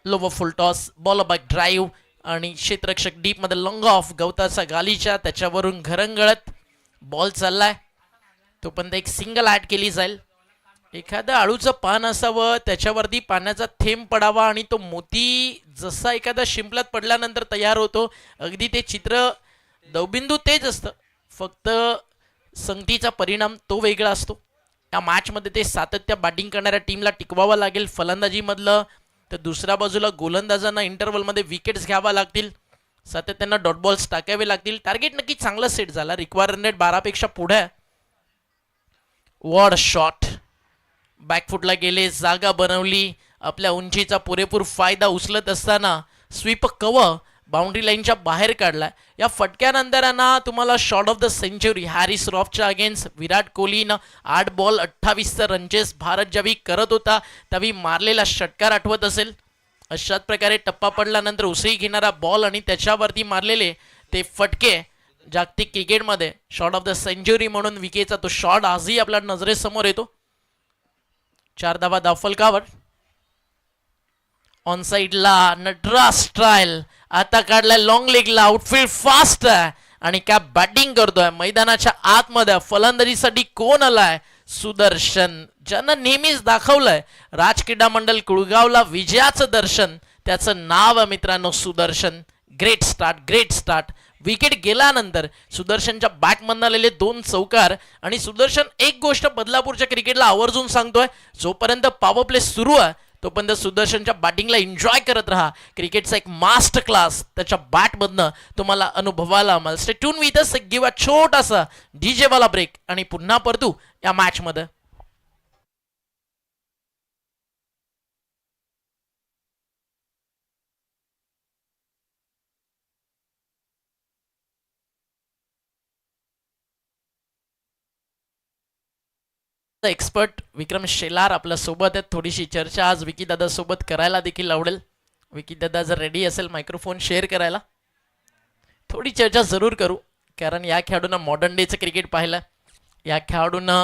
[SPEAKER 6] लोवर फुल टॉस, बॉल बॅक ड्राईव्ह आणि क्षेत्ररक्षक डीप मध्ये लॉंग ऑफ गवताचा गालीचा, त्याच्यावरून घरंगळत बॉल चाललाय. तो पण एक सिंगल ऍड केली जाईल. एखादं आळूचं पान असावं, त्याच्यावरती पाण्याचा थेंब पडावा आणि तो मोती जसा एखादा शिंपल्यात पडल्यानंतर तयार होतो, अगदी ते चित्र दवबिंदू तेच असतं, फक्त संगतीचा परिणाम तो वेगळा असतो. या मॅचमध्ये ते सातत्य बॅटिंग करणाऱ्या टीमला टिकवावं लागेल फलंदाजीमधलं, तर दुसऱ्या बाजूला गोलंदाजांना इंटरव्हलमध्ये विकेट्स घ्यावा लागतील, सातत्यानं डॉट बॉल्स टाकावे लागतील. टार्गेट नक्की चांगला सेट झाला. रिक्वायर रन रेट 12 पेक्षा पुढे. वॉड शॉट बॅकफुटला गेले, जागा बनवली, आपल्या उंचीचा पुरेपूर फायदा उचलत असताना स्वीप कव्हर बाउंड्री लाईनच्या बाहेर काढला. या फटक्यानंतर ना तुम्हाला shot of the century Haris रॉफच्या अगेन्स्ट विराट कोहलीनं 8 बॉल 28 रनचेस भारत ज्यावेळी करत होता त्यावेळी मारलेला षटकार आठवत असेल. अशाच प्रकारे टप्पा पडल्यानंतर उसळी घेणारा बॉल आणि त्याच्यावरती मारलेले ते फटके जागतिक क्रिकेटमध्ये शॉट ऑफ द सेंचुरी म्हणून विकेचा तो शॉट आजही आपल्या नजरेसमोर येतो. 4 धावा धावफलकावर. ऑन साइडला नटराज ट्रायल आता काढलाय लॉंग लेगला. आउटफील्ड फास्ट आहे आणि काय बॅटिंग करतोय. मैदानाच्या आतमध्ये फलंदाजीसाठी कोण आलाय? सुदर्शन, ज्यानं नेहमीच दाखवलंय राज क्रीडा मंडळ कुळगावला विजयाचं दर्शन. त्याचं नाव आहे मित्रांनो Sudarshan. Great start, great start. Wicket गेल्यानंतर सुदर्शनच्या बॅटमधून आलेले 2 चौकार. आणि सुदर्शन एक गोष्ट बदलापूरच्या क्रिकेटला आवर्जून सांगतोय, जोपर्यंत पॉवर प्ले सुरू आहे तोपर्यंत सुदर्शनच्या बॅटिंगला एन्जॉय करत राहा. क्रिकेटचा एक मास्टर क्लास त्याच्या बॅटमधनं तुम्हाला अनुभवायला मिळेल. Stay tune with us. Give a छोटासा डीजे वाला ब्रेक आणि पुन्हा परतू या मॅचमध्ये. एक्सपर्ट विक्रम शेलार आपल्या सोबत आहेत. थोडीशी चर्चा आज विकी दादा सोबत करायला देखील आवडेल. विकी दादा जर रेडी असेल मायक्रोफोन शेअर करायला, थोडी चर्चा जरूर करू. कारण या खेळाडूंना मॉडर्न डेचं क्रिकेट पाहिलं, या खेळाडूंना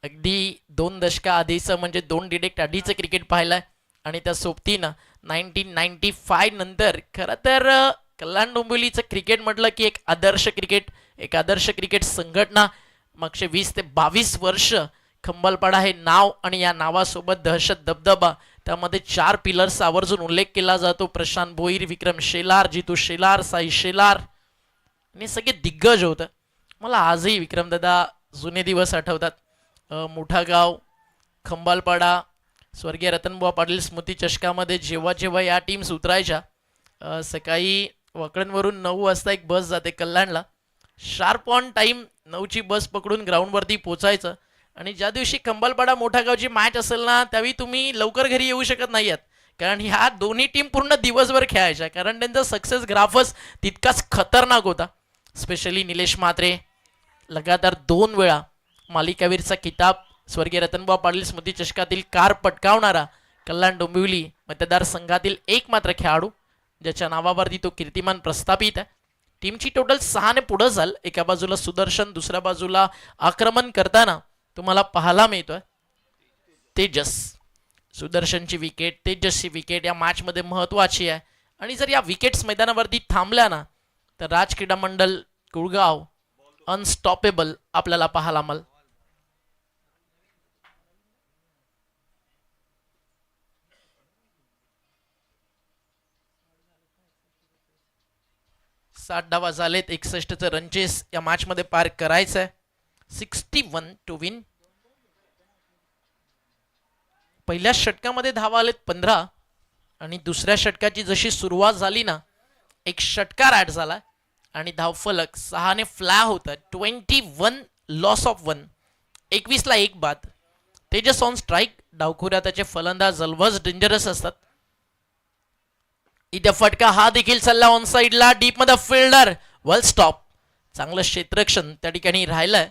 [SPEAKER 6] अगदी 2 दशका आधीचं म्हणजे 2 डिडेक्ट आधीचं क्रिकेट पाहिलं आणि त्या सोबतीनं 1995 नंतर खरं तर कल्याण डोंबिवलीचं क्रिकेट म्हटलं की एक आदर्श क्रिकेट संघटना मागचे 20 ते 22 वर्ष खंबालपाडा हे नाव आणि या नावासोबत दहशत दबदबा, त्यामध्ये 4 पिलर्सचा आवर्जून उल्लेख केला जातो. प्रशांत भोईर, विक्रम शेलार, जितू शेलार, साई शेलार आणि सगळे दिग्गज होतं. मला आजही विक्रमदादा जुने दिवस आठवतात. मोठा गाव, खंबालपाडा, स्वर्गीय रतनबुवा पाटील स्मृती चषकामध्ये जेव्हा जेव्हा या टीम्स उतरायच्या, सकाळी वाकड्यांवरून 9 वाजता एक बस जाते कल्याणला. शार्प ऑन टाईम 9ची बस पकडून ग्राउंडवरती पोचायचं. आणि ज्या दिवशी खंबालपाडा मोठा गावची मॅच असेल ना, त्यावेळी तुम्ही लवकर घरी येऊ शकत नाही आहात, कारण ह्या दोन्ही टीम पूर्ण दिवसभर खेळायच्या. कारण त्यांचा सक्सेस ग्राफच तितकाच खतरनाक होता. स्पेशली निलेश म्हात्रे लगातार 2 वेळा मालिकावीरचा किताब स्वर्गीय रतनबुवा पाटील स्मृती चषकातील कार पटकावणारा कल्याण डोंबिवली मतदारसंघातील एकमात्र खेळाडू ज्याच्या नावावरती तो कीर्तिमान प्रस्थापित आहे. टीमची टोटल 6 ने पुढं झाल. एका बाजूला सुदर्शन, दुसऱ्या बाजूला आक्रमण करताना तुम्हाला पाहायला मिळतोय तेजस. सुदर्शनची विकेट, तेजसची विकेट या मॅचमध्ये महत्त्वाची आहे. आणि जर या विकेट्स मैदानावरती थांबल्या ना, तर राज क्रीडा मंडळ कुळगाव अनस्टॉपेबल आपल्याला पाहायला मिळेल. सात डावा झालेत. 61चं रनचेस या मॅच मध्ये पार करायचं आहे. 61 टू विन. पहिल्या षटकामध्ये धावा आलेत 15 आणि दुसऱ्या षटकाची जशी सुरुवात झाली ना, एक षटकार ऍड झाला आणि धावफलक 6 ने फ्लॅ होत. 21 लॉस ऑफ 1. 21ला 1 बाद. Tejas on strike. डावखुऱ्या त्याचे फलंदाज अलवज डेंजरस असतात. इथे फटका हा देखील चालला ऑन साइडला. डीप मध्ये फिल्डर वेल स्टॉप. चांगलं क्षेत्ररक्षण त्या ठिकाणी राहिलंय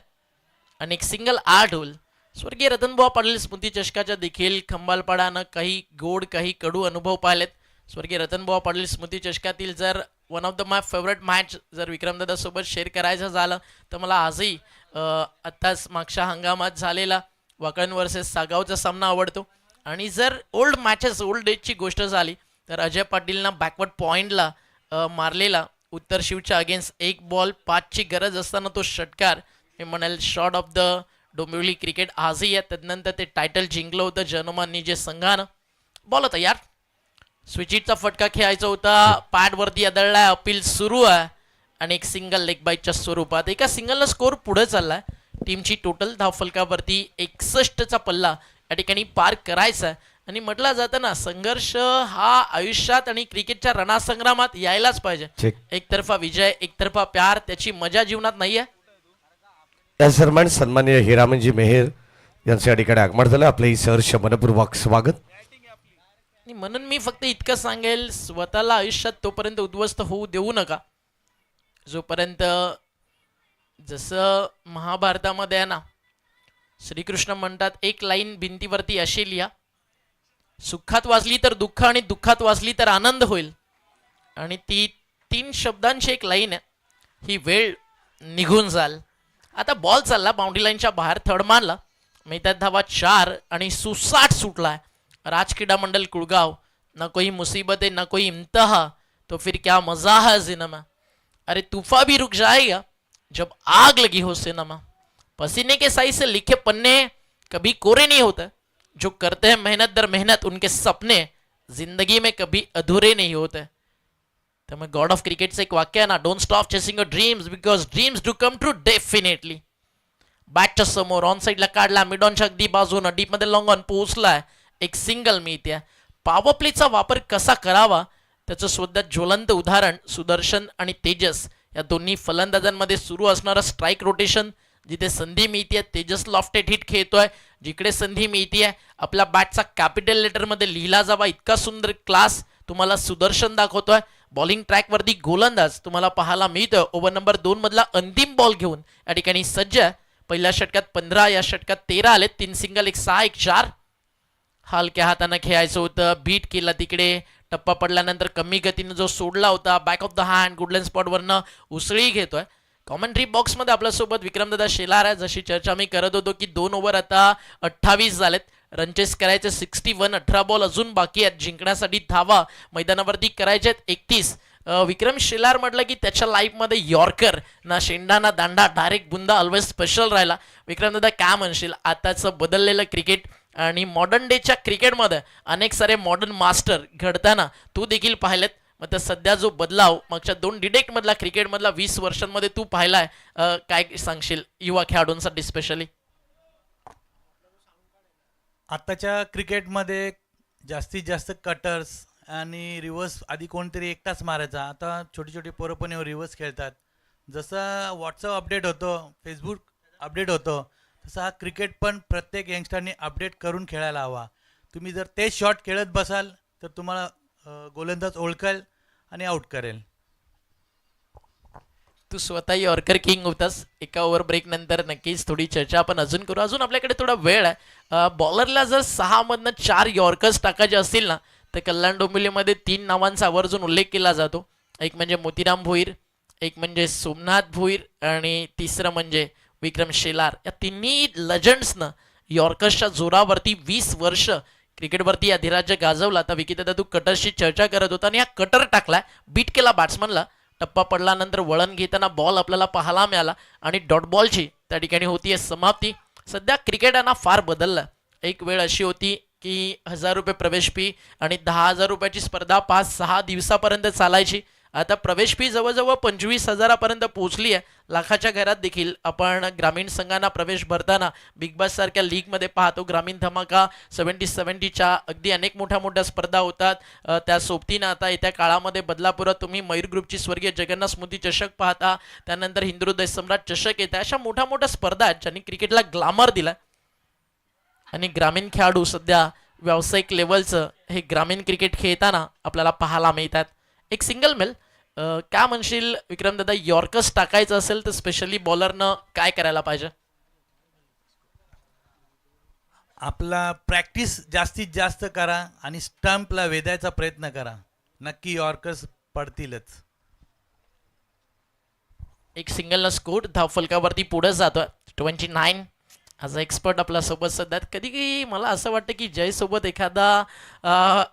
[SPEAKER 6] आणि एक सिंगल आर्ट होल. स्वर्गीय रतनबुवा पाटील स्मृती चषकाच्या देखील खंबालपाडानं काही गोड काही कडू अनुभव पाहिलेत. स्वर्गीय रतनबुवा पाटील स्मृती चषकातील जर one of the my favourite match जर विक्रमदादा सोबत शेअर करायचं झालं तर मला आजही आत्ताच मागच्या हंगामात झालेला वाकण वर्सेस सागावचा सामना आवडतो. आणि जर ओल्ड मॅचेस ओल्ड डेजची गोष्ट झाली तर अजय पाटीलना बॅकवर्ड पॉइंटला मारलेला उत्तर शिवच्या अगेन्स्ट 1 बॉल 5ची गरज असताना तो षटकार, मी म्हणाल shot of the Dombivli cricket आजही आहे. त्यानंतर ते टायटल जिंकलं होतं जनमाननी जे संघानं. बॉल होता यार, स्विचिटचा फटका खेळायचा होता, पॅड वरती आदळलाय, अपील सुरू आहे आणि एक सिंगल लेग बाईटच्या स्वरूपात एका सिंगलनं स्कोर पुढे चाललाय. टीमची टोटल धावफलकावरती 61चा पल्ला या ठिकाणी पार करायचा आहे. आणि म्हटलं जातं ना, संघर्ष हा आयुष्यात आणि क्रिकेटच्या रणसंग्रामात यायलाच पाहिजे. एकतर्फा विजय, एकतर्फा प्यार, त्याची मजा जीवनात नाहीये.
[SPEAKER 3] या सन्मान सन्माननीय हिरामनजी मेहर यांचं या ठिकाणी आगमन झालं. आपले सहर्ष मनपूर्वक स्वागत.
[SPEAKER 6] म्हणून मी फक्त इतकं सांगेल, स्वतःला आयुष्यात तोपर्यंत उद्ध्वस्त होऊ देऊ नका जोपर्यंत, जसं महाभारतामध्ये आहे ना, श्रीकृष्ण म्हणतात एक लाईन भिंतीवरती अशी लिहा, सुखात वाचली तर दुःख आणि दुःखात वाचली तर आनंद होईल. आणि ती 3 शब्दांची एक लाईन आहे, ही वेळ निघून जाल. आता बॉल चालला बाउंड्री लाईनच्या बाहेर, थर्ड मारला, मैदानात धावा 4 आणि सुसाट सुटलाय. राज क्रीडा मंडल कुळगाव. ना कोई मुसीबत है ना कोई इम्तहा, तो फिर क्या मजा है जिनमा. अरे तूफा भी रुक जाएगा जब आग लगी हो सिनेमा. पसीने के साई से लिखे पन्ने कभी कोरे नहीं होते, जो करते हैं मेहनत दर मेहनत उनके सपने जिंदगी में कभी अधूरे नहीं होते. त्यामुळे गॉड ऑफ क्रिकेटचं एक वाक्य आहे ना, don't stop chasing your dreams because dreams do come true definitely. बॅटच्या समोर ऑन साईडला काढला, मिड ऑनच्या अगदी बाजूनं डीप मध्ये लॉंग ऑन पोहोचलाय, एक सिंगल मिळते. पॉवर प्लेचा वापर कसा करावा त्याचं सुद्धा ज्वलंत उदाहरण सुदर्शन आणि तेजस या दोन्ही फलंदाजांमध्ये सुरू असणारं स्ट्राईक रोटेशन. जिथे संधी मिळतीये तेजस लॉफ्टेड हिट खेळतोय, जिकडे संधी मिळतीये आपल्या बॅटचा कॅपिटल लेटरमध्ये लिहिला जावा इतका सुंदर क्लास तुम्हाला सुदर्शन दाखवतोय. बॉलिंग ट्रॅकवरती गोलंदाज तुम्हाला पाहायला मिळतोय. ओव्हर नंबर 2 मधला अंतिम बॉल घेऊन या ठिकाणी सज्ज आहे. पहिल्या षटकात 15, या षटकात 13 आले. 3 सिंगल, 1 6, 1 4. हलक्या हातानं खेळायचं होतं, बीट केला तिकडे. टप्पा पडल्यानंतर कमी गतीनं जो सोडला होता back of the hand good length स्पॉटवरनं उसळी घेतोय. कॉमेंट्री बॉक्समध्ये आपल्यासोबत विक्रमदादा शेलार आहे. जशी चर्चा मी करत होतो की 2 ओव्हर आता 28 झालेत, रनचेस करायचे 61, 18 बॉल अजून बाकी आहेत. जिंकण्यासाठी धावा मैदानावरती करायचे आहेत 31. विक्रम शेलार म्हटलं की त्याच्या लाईफमध्ये यॉर्कर ना शेंडा ना दांडा, डायरेक्ट बुंदा ऑलवेज स्पेशल राहिला. विक्रमदादा काय म्हणशील आताचं बदललेलं क्रिकेट आणि मॉडर्न डेच्या क्रिकेटमध्ये अनेक सारे मॉडर्न मास्टर घडताना तू देखील पाहिलेत. मग सध्या जो बदलाव मागच्या 2 डिडेक्टमधला क्रिकेटमधला 20 वर्षांमध्ये तू पाहिलाय, काय सांगशील युवा खेळाडूंसाठी स्पेशली?
[SPEAKER 7] आत्ताच्या क्रिकेटमध्ये जास्तीत जास्त कटर्स आणि रिव्हर्स आधी कोणतरी एकटाच मारायचा, आता छोटी छोटी पोरं पण रिव्हर्स खेळतात. जसं व्हॉट्सअप अपडेट होतो, फेसबुक अपडेट होतो, तसं हा क्रिकेट पण प्रत्येक यंगस्टरने अपडेट करून खेळायला हवा. तुम्ही जर तेच शॉट खेळत बसाल तर तुम्हाला गोलंदाज ओळखेल आणि आउट करेल.
[SPEAKER 6] तू स्वतः यॉर्कर किंग होतास. एका ओव्हर ब्रेक नंतर नक्कीच थोडी चर्चा आपण अजून करू. अजून आपल्याकडे थोडा वेळ आहे. बॉलरला जर 6 मधनं 4 यॉर्कर्स टाकायचे असतील ना, तर कल्याण डोंबिवलीमध्ये 3 नावांचा आवर्जून उल्लेख केला जातो. एक म्हणजे मोतीराम भोईर, एक म्हणजे सोमनाथ भोईर आणि तिसरं म्हणजे विक्रम शेलार. या तिन्ही लेजंड्सनं यॉर्कर्सच्या जोरावरती 20 वर्ष क्रिकेटवरती अधिराज्य गाजवला. आता विकीदादा तू कटरशी चर्चा करत होता आणि हा कटर टाकलाय, बीट केला बॅट्समनला. टप्पा पडल्यानंतर वळण घेताना बॉल आपल्याला पाहायला मिळाला आणि डॉट बॉलची त्या ठिकाणी होतीये समाप्ती. सध्या क्रिकेटांना फार बदललं. एक वेळ अशी होती की 1000 रुपये प्रवेश फी आणि 10,000 रुपयाची स्पर्धा 5-6 दिवसापर्यंत चालायची. आता प्रवेश फी जवळजवळ 25,000पर्यंत पोहोचली आहे. लाखाच्या घरात देखील आपण ग्रामीण संघांना प्रवेश भरताना बिग बॉस सारख्या लीगमध्ये पाहतो. ग्रामीण धमाका 70-70च्या अगदी अनेक मोठ्या मोठ्या स्पर्धा होतात. त्या सोबतीनं आता येत्या काळामध्ये बदलापुरात तुम्ही मयूर ग्रुपची स्वर्गीय जगन्नाथ स्मृती चषक पाहता, त्यानंतर हिंदुहृदय सम्राट चषक येत आहे. अशा मोठ्या मोठ्या स्पर्धा आहेत ज्यांनी क्रिकेटला ग्लॅमर दिला आणि ग्रामीण खेळाडू सध्या व्यावसायिक लेवलचं हे ग्रामीण क्रिकेट खेळताना आपल्याला पाहायला मिळतात. एक सिंगल मेल काय म्हणशील विक्रमदादा, यॉर्कर्स टाकायचं असेल तर स्पेशली बॉलरनं काय करायला पाहिजे?
[SPEAKER 7] आपला प्रॅक्टिस जास्तीत जास्त करा आणि स्टंपला वेधायचा प्रयत्न करा, नक्की यॉर्कर्स पडतीलच.
[SPEAKER 6] एक सिंगलनं स्कोर धावफलकावरती पुढे जातोय 29. ॲज अ एक्सपर्ट आपल्या सोबत सध्या. कधी मला असं वाटतं की जयसोबत एखादा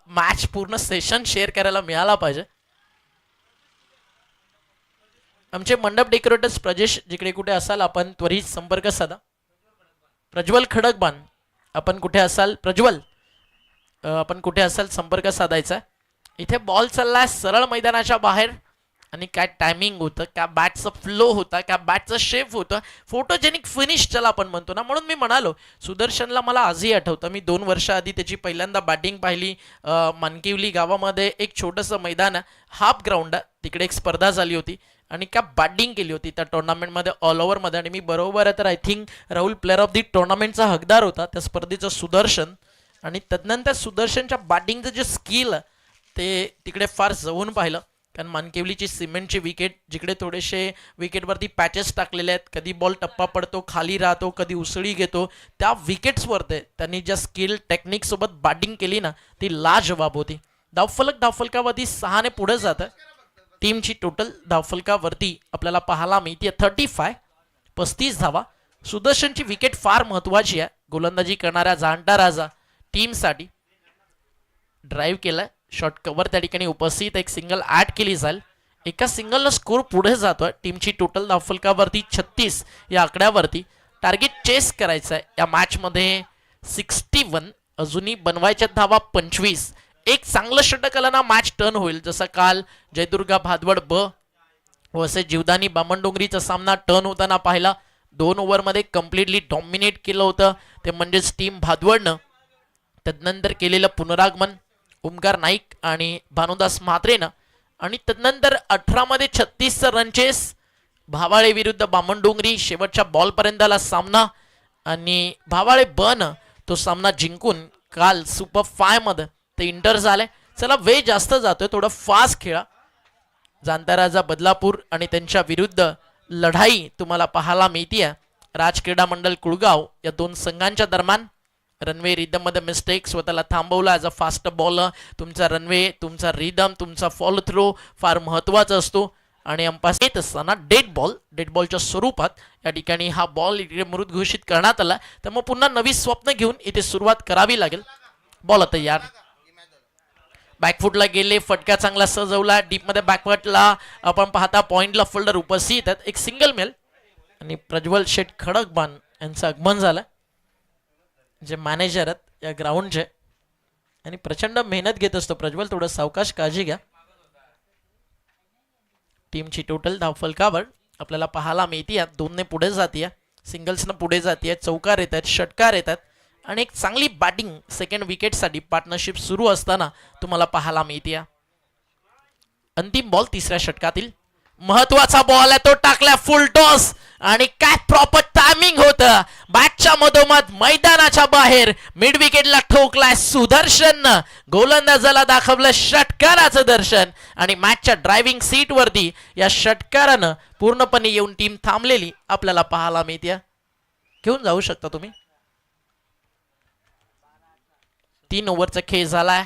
[SPEAKER 6] मॅच पूर्ण सेशन शेअर करायला मिळाला पाहिजे. आमचे मंडप डेकोरेटर्स प्रजेश जिकडे कुठे असाल आपण त्वरित संपर्क साधा. प्रज्वल खडकबान आपण कुठे असाल, प्रज्वल आपण कुठे असाल संपर्क साधायचा. इथे बॉल चाललाय सरळ मैदानाच्या बाहेर आणि काय टायमिंग होतं, काय बॅटचा फ्लो होता, काय बॅटचा शेप होतं, फोटोजेनिक फिनिश ज्याला आपण म्हणतो ना. म्हणून मी म्हणालो सुदर्शनला मला आजही आठवतं, मी 2 वर्ष आधी त्याची पहिल्यांदा बॅटिंग पाहिली. मानकिवली गावामध्ये एक छोटंसं मैदान आहे, हाफ ग्राउंड आहे, तिकडे एक स्पर्धा झाली होती आणि काय बॅटिंग केली होती त्या टुर्नामेंटमध्ये ऑल ओव्हरमध्ये. आणि मी बरोबर आहे तर I think Rahul player of the टुर्नामेंटचा हकदार होता त्या स्पर्धेचा सुदर्शन. आणि तदनंतर सुदर्शनच्या बॅटिंगचं जे स्किल ते तिकडे फार जवळून पाहिलं. कारण मानकेवलीची सिमेंटची विकेट जिकडे थोडेसे विकेटवरती पॅचेस टाकलेले आहेत, कधी बॉल टप्पा पडतो, खाली राहतो, कधी उसळी घेतो, त्या विकेट्सवरती त्यांनी ज्या स्किल टेक्निकसोबत बॅटिंग केली ना ती लाजवाब होती. धावफलकावरती 6 पुढे जातं. टीमची टोटल धावफलकावरती आपल्याला पाहायला मिळते 35 धावा. सुदर्शनची विकेट फार महत्त्वाची आहे. गोलंदाजी करणाऱ्या जाणता राजा टीमसाठी ड्राईव्ह केलाय, शॉर्ट कव्हर त्या ठिकाणी उपस्थित, एक सिंगल ॲड केली जाईल. एका सिंगलला स्कोर पुढे जातोय. टीमची टोटल धावफलकावरती 36 या आकड्यावरती. टार्गेट चेस करायचं आहे या मॅचमध्ये 61, अजूनही बनवायच्या धावा 25. एक चांगलं षटक आलं ना मॅच टर्न होईल. जसं काल जयदुर्गा भादवड ब वसे जीवदानी बामणडोंगरीचा सामना टर्न होताना पाहिला. 2 ओव्हरमध्ये कम्प्लिटली डॉमिनेट केलं होतं ते म्हणजेच टीम भादवडनं. तदनंतर केलेलं पुनरागमन ओमकार नाईक आणि भानुदास म्हात्रेनं आणि तदनंतर 18 मध्ये 36 रनचेस भावाळे विरुद्ध बामणडोंगरी. शेवटच्या बॉलपर्यंतला सामना आणि भावाळे बन तो सामना जिंकून काल सुपर 5 मध्ये ते इंटर झाले. चला वेळ जास्त जातोय, थोडं फास्ट खेळा. जाणता राजा बदलापूर आणि त्यांच्या विरुद्ध लढाई तुम्हाला पाहायला मिळतीये. राज क्रीडा मंडळ कुळगाव या दोन संघांच्या दरम्यान. रनवे रिदम मध्ये मिस्टेक, स्वतःला थांबवला ॲज अ फास्ट बॉलर. तुमचा रनवे, तुमचा रिदम, तुमचा फॉलो थ्रो फार महत्वाचा असतो. आणि अंपायर येत असताना डेड बॉलच्या स्वरूपात या ठिकाणी हा बॉल इकडे मृत घोषित करण्यात आला. तर मग पुन्हा नवी स्वप्न घेऊन इथे सुरुवात करावी लागेल. बॉल तयार, बॅकफुटला गेले, फटका चांगला सजवला. डीपमध्ये बॅकवर्टला आपण पाहता पॉइंटला फोल्डर उपस्थित आहेत. एक सिंगल मेल आणि प्रज्वल शेठ खडकबान यांचं आगमन झालं, जे मॅनेजर आहेत या ग्राउंडचे आणि प्रचंड मेहनत घेत असतो प्रज्वल. थोडं सावकाश काळजी घ्या. टीमची टोटल धावफलकावर आपल्याला पाहायला मिळते 2ने पुढे जाते, सिंगल्सनं पुढे जाते, चौकार येत आहेत, षटकार येतात आणि एक चांगली बॅटिंग सेकंड विकेटसाठी पार्टनरशिप सुरू असताना तुम्हाला पाहायला मिळते. अंतिम बॉल तिसऱ्या षटकातील महत्वाचा बॉल आहे, तो टाकला फुल टॉस आणि काय प्रॉपर टायमिंग होतं. बॅटच्या मधोमध मैदानाच्या बाहेर मिड विकेटला ठोकलाय सुदर्शन, गोलंदाजाला दाखवलं षटकाराचं दर्शन आणि मॅचच्या ड्रायव्हिंग सीट वरती या षटकारानं पूर्णपणे येऊन टीम थांबलेली आपल्याला पाहायला मिळते. घेऊन जाऊ शकता तुम्ही. 3 ओव्हरचा खेळ झालाय.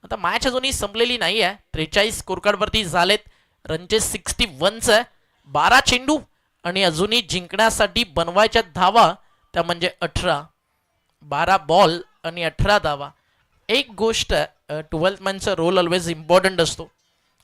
[SPEAKER 6] आता मॅच अजूनही संपलेली नाही आहे. 43 स्कोरकार्ड वरती झालेत. रनचे 61 12 चेंडू आणि अजूनही जिंकण्यासाठी बनवायच्या धावा त्या म्हणजे 18. 12 बॉल आणि 18 धावा. एक गोष्ट 12th मॅनचा रोल ऑलवेज इम्पॉर्टंट असतो.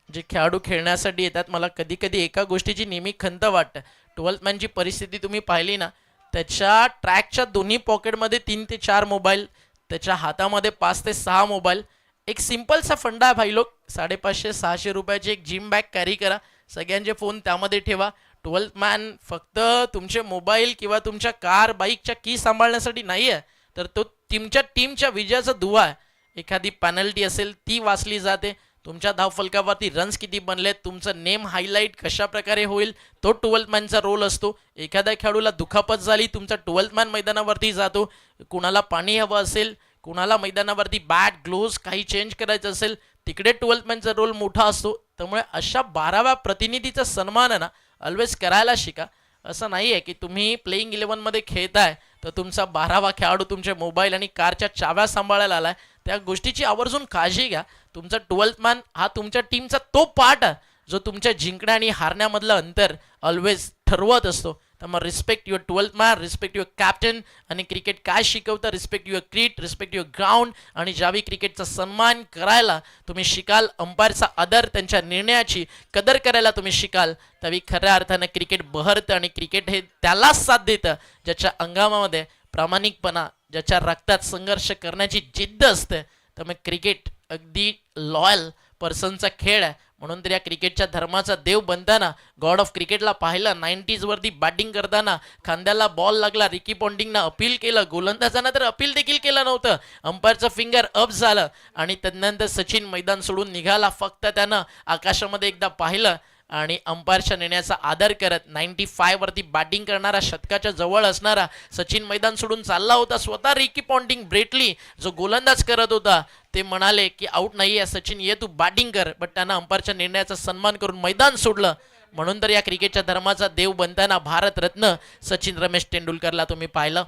[SPEAKER 6] जे खेळाडू खेळण्यासाठी येतात, मला कधी कधी एका गोष्टीची नेहमी खंत वाटते. 12th मॅनची परिस्थिती तुम्ही पाहिली ना, त्याच्या ट्रॅकच्या दोन्ही पॉकेटमध्ये 3 ते 4 मोबाईल, त्याच्या हातामध्ये 5 ते 6 मोबाईल. एक सिंपलचा फंडा आहे भाई लोक, 550-600 रुपयाची एक जिम बॅग कॅरी करा, सगळ्यांचे फोन त्यामध्ये ठेवा. 12th मॅन फक्त तुमचे मोबाईल किंवा तुमच्या कार बाईकच्या की सांभाळण्यासाठी नाही आहे, तर तो तुमच्या टीमच्या विजयाचा दुवा आहे. एखादी पेनल्टी असेल ती वाचली जाते, तुमच्या धावफलकावरती रन्स किती बनलेत, तुमचं नेम हायलाईट कशा प्रकारे होईल, तो 12th मॅनचा रोल असतो. एखाद्या खेळाडूला दुखापत झाली, तुमचा 12th मॅन मैदानावरती जातो. कुणाला पाणी हवं असेल, कुणाला मैदानावरती बॅट ग्लोव्स काही चेंज करायचं असेल, तिकडे 12th मॅनचा रोल मोठा असतो. त्यामुळे अशा 12व्या प्रतिनिधीचा सन्मान आहे ना ऑलवेज करायला शिका. असं नाही आहे की तुम्ही प्लेइंग 11 मध्ये खेळताय तर तुमचा 12वा खेळाडू तुमचे मोबाईल आणि कारच्या चाव्या सांभाळायला आलाय. त्या गोष्टीची आवर्जून काळजी घ्या. तुमचा 12th मॅन हा तुमच्या टीमचा तो पार्ट आहे जो तुमच्या जिंकण्या आणि हारण्यामधलं अंतर ऑलवेज ठरवत असतो. त्यामुळे respect your 12th man, respect your captain. आणि क्रिकेट काय शिकवतं, respect your crease, respect your ground. आणि ज्यावेळी क्रिकेटचा सन्मान करायला तुम्ही शिकाल, अंपायरचा आदर, त्यांच्या निर्णयाची कदर करायला तुम्ही शिकाल, त्यावेळी खऱ्या अर्थानं क्रिकेट बहरतं. आणि क्रिकेट हे त्यालाच साथ देतं ज्याच्या अंगामध्ये प्रामाणिकपणा, ज्याच्या रक्तात संघर्ष करण्याची जिद्द असते. त्यामुळे क्रिकेट अगदी लॉयल पर्सनचा खेळ आहे. म्हणून तर या क्रिकेटच्या धर्माचा देव बनताना गॉड ऑफ क्रिकेटला पाहिलं. 90s वरती बॅटिंग करताना खांद्याला बॉल लागला, रिकी पॉन्टिंगनं अपील केलं, गोलंदाजानं तर अपील देखील केलं नव्हतं, अंपायरचं फिंगर अप झालं आणि त्यानंतर सचिन मैदान सोडून निघाला. फक्त त्यानं आकाशामध्ये एकदा पाहिलं आणि अंपायरच्या निर्णयाचा आदर करत 95 वरती बॅटिंग करणारा, शतकाच्या जवळ असणारा सचिन मैदान सोडून चालला होता. स्वतः रिकी पॉन्टिंग ब्रेटली जो गोलंदाज करत होता ते म्हणाले की आऊट नाही आहे सचिन, ये तू बॅटिंग कर, बट त्यानं अंपायरच्या निर्णयाचा सन्मान करून मैदान सोडलं. म्हणून तर या क्रिकेटच्या धर्माचा देव बनताना भारतरत्न सचिन रमेश तेंडुलकरला तुम्ही पाहिलं.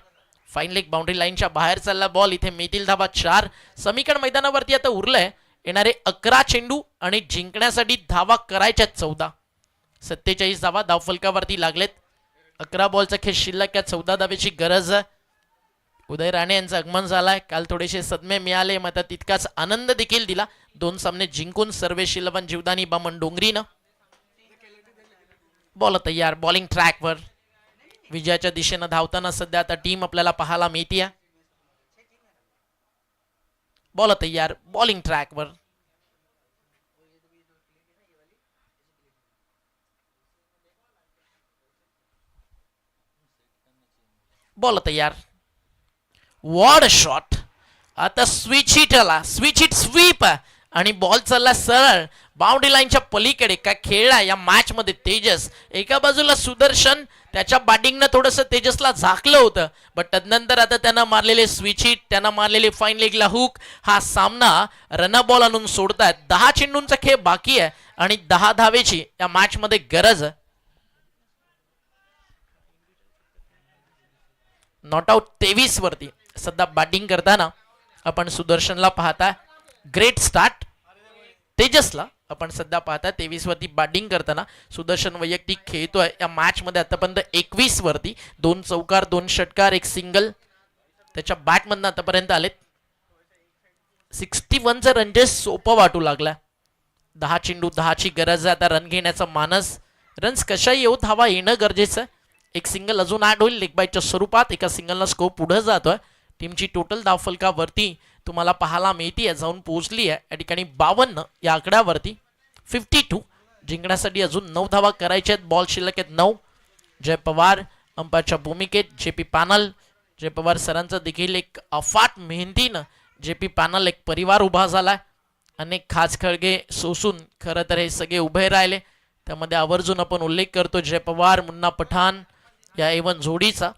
[SPEAKER 6] फाईन लेग बाउंड्री लाईनच्या बाहेर चालला बॉल, इथे मिळतील धावा 4. समीकरण मैदानावरती आता उरलंय येणारे 11 चेंडू आणि जिंकण्यासाठी धावा करायच्या 14. 47 धावा धावफलकावरती लागलेत. 11 बॉलचा खेळ शिल्लक, 14 धावेची गरज आहे. उदय राणे यांचं आगमन झालंय. काल थोडेसे सदमे मिळाले, मात्र तितकाच आनंद देखील दिला. 2 सामने जिंकून सर्वेशी लवन जीवदानी बामन डोंगरीनं. बॉल तयार, बॉलिंग ट्रॅकवर विजयाच्या दिशेनं धावताना सध्या आता टीम आपल्याला पाहायला मिळते. बॉल तयार, बॉलिंग ट्रॅकवर. बॉल तयार, वॉट शॉट. आता स्विच हिट आला, स्विच हिट स्वीप आणि बॉल चालला सरळ बाउंड्री लाईनच्या पलीकडे. काय खेळला या मॅच मध्ये तेजस. एका बाजूला सुदर्शन, त्याच्या बॅटिंगनं थोडंसं तेजसला झाकलं होतं, बट तदनंतर आता त्यानं मारलेले स्विच हिट, त्यानं मारलेले फाईन लेगला हुक, हा सामना रन बॉल आणून सोडतायत. 10 चेंडूंचा खेळ बाकी आहे आणि 10 धावेची या मॅच मध्ये गरज आहे. नॉट आउट 23 वरती सध्या बॅटिंग करताना आपण सुदर्शनला पाहता. ग्रेट स्टार्ट तेजसला आपण सध्या पाहता 23 वरती बॅटिंग करताना. सुदर्शन वैयक्तिक खेळतोय या मॅच मध्ये आतापर्यंत 21 वरती 2 चौकार 2 षटकार 1 सिंगल त्याच्या बॅटमधनं आतापर्यंत आलेत. 61चा रन रेस सोपं वाटू लागला. 10 चेंडू 10ची गरज आहे आता रन घेण्याचा मानस. रन्स कशाही येऊ धावा येणं गरजेचं आहे. एक सिंगल अजून ॲड होईल लेगबाईच्या स्वरूपात. एका सिंगलला स्कोर पुढे जातोय. टीमची टोटल धावफलकावरती तुम्हाला पाहायला मिळते जाऊन पोहोचली आहे या ठिकाणी 52 या आकड्यावरती. 52 जिंकण्यासाठी अजून 9 धावा करायच्या आहेत. बॉल शिल्लक आहेत 9. जय पवार अंपायरच्या भूमिकेत. JP पॅनल जय पवार सरांचं देखील एक अफाट मेहनतीनं JP पॅनल एक परिवार उभा झालाय. अनेक खास खळगे सोसून खरं तर हे सगळे उभे राहिले. त्यामध्ये आवर्जून आपण उल्लेख करतो जय पवार मुन्ना पठाण या एवन जोडीचा.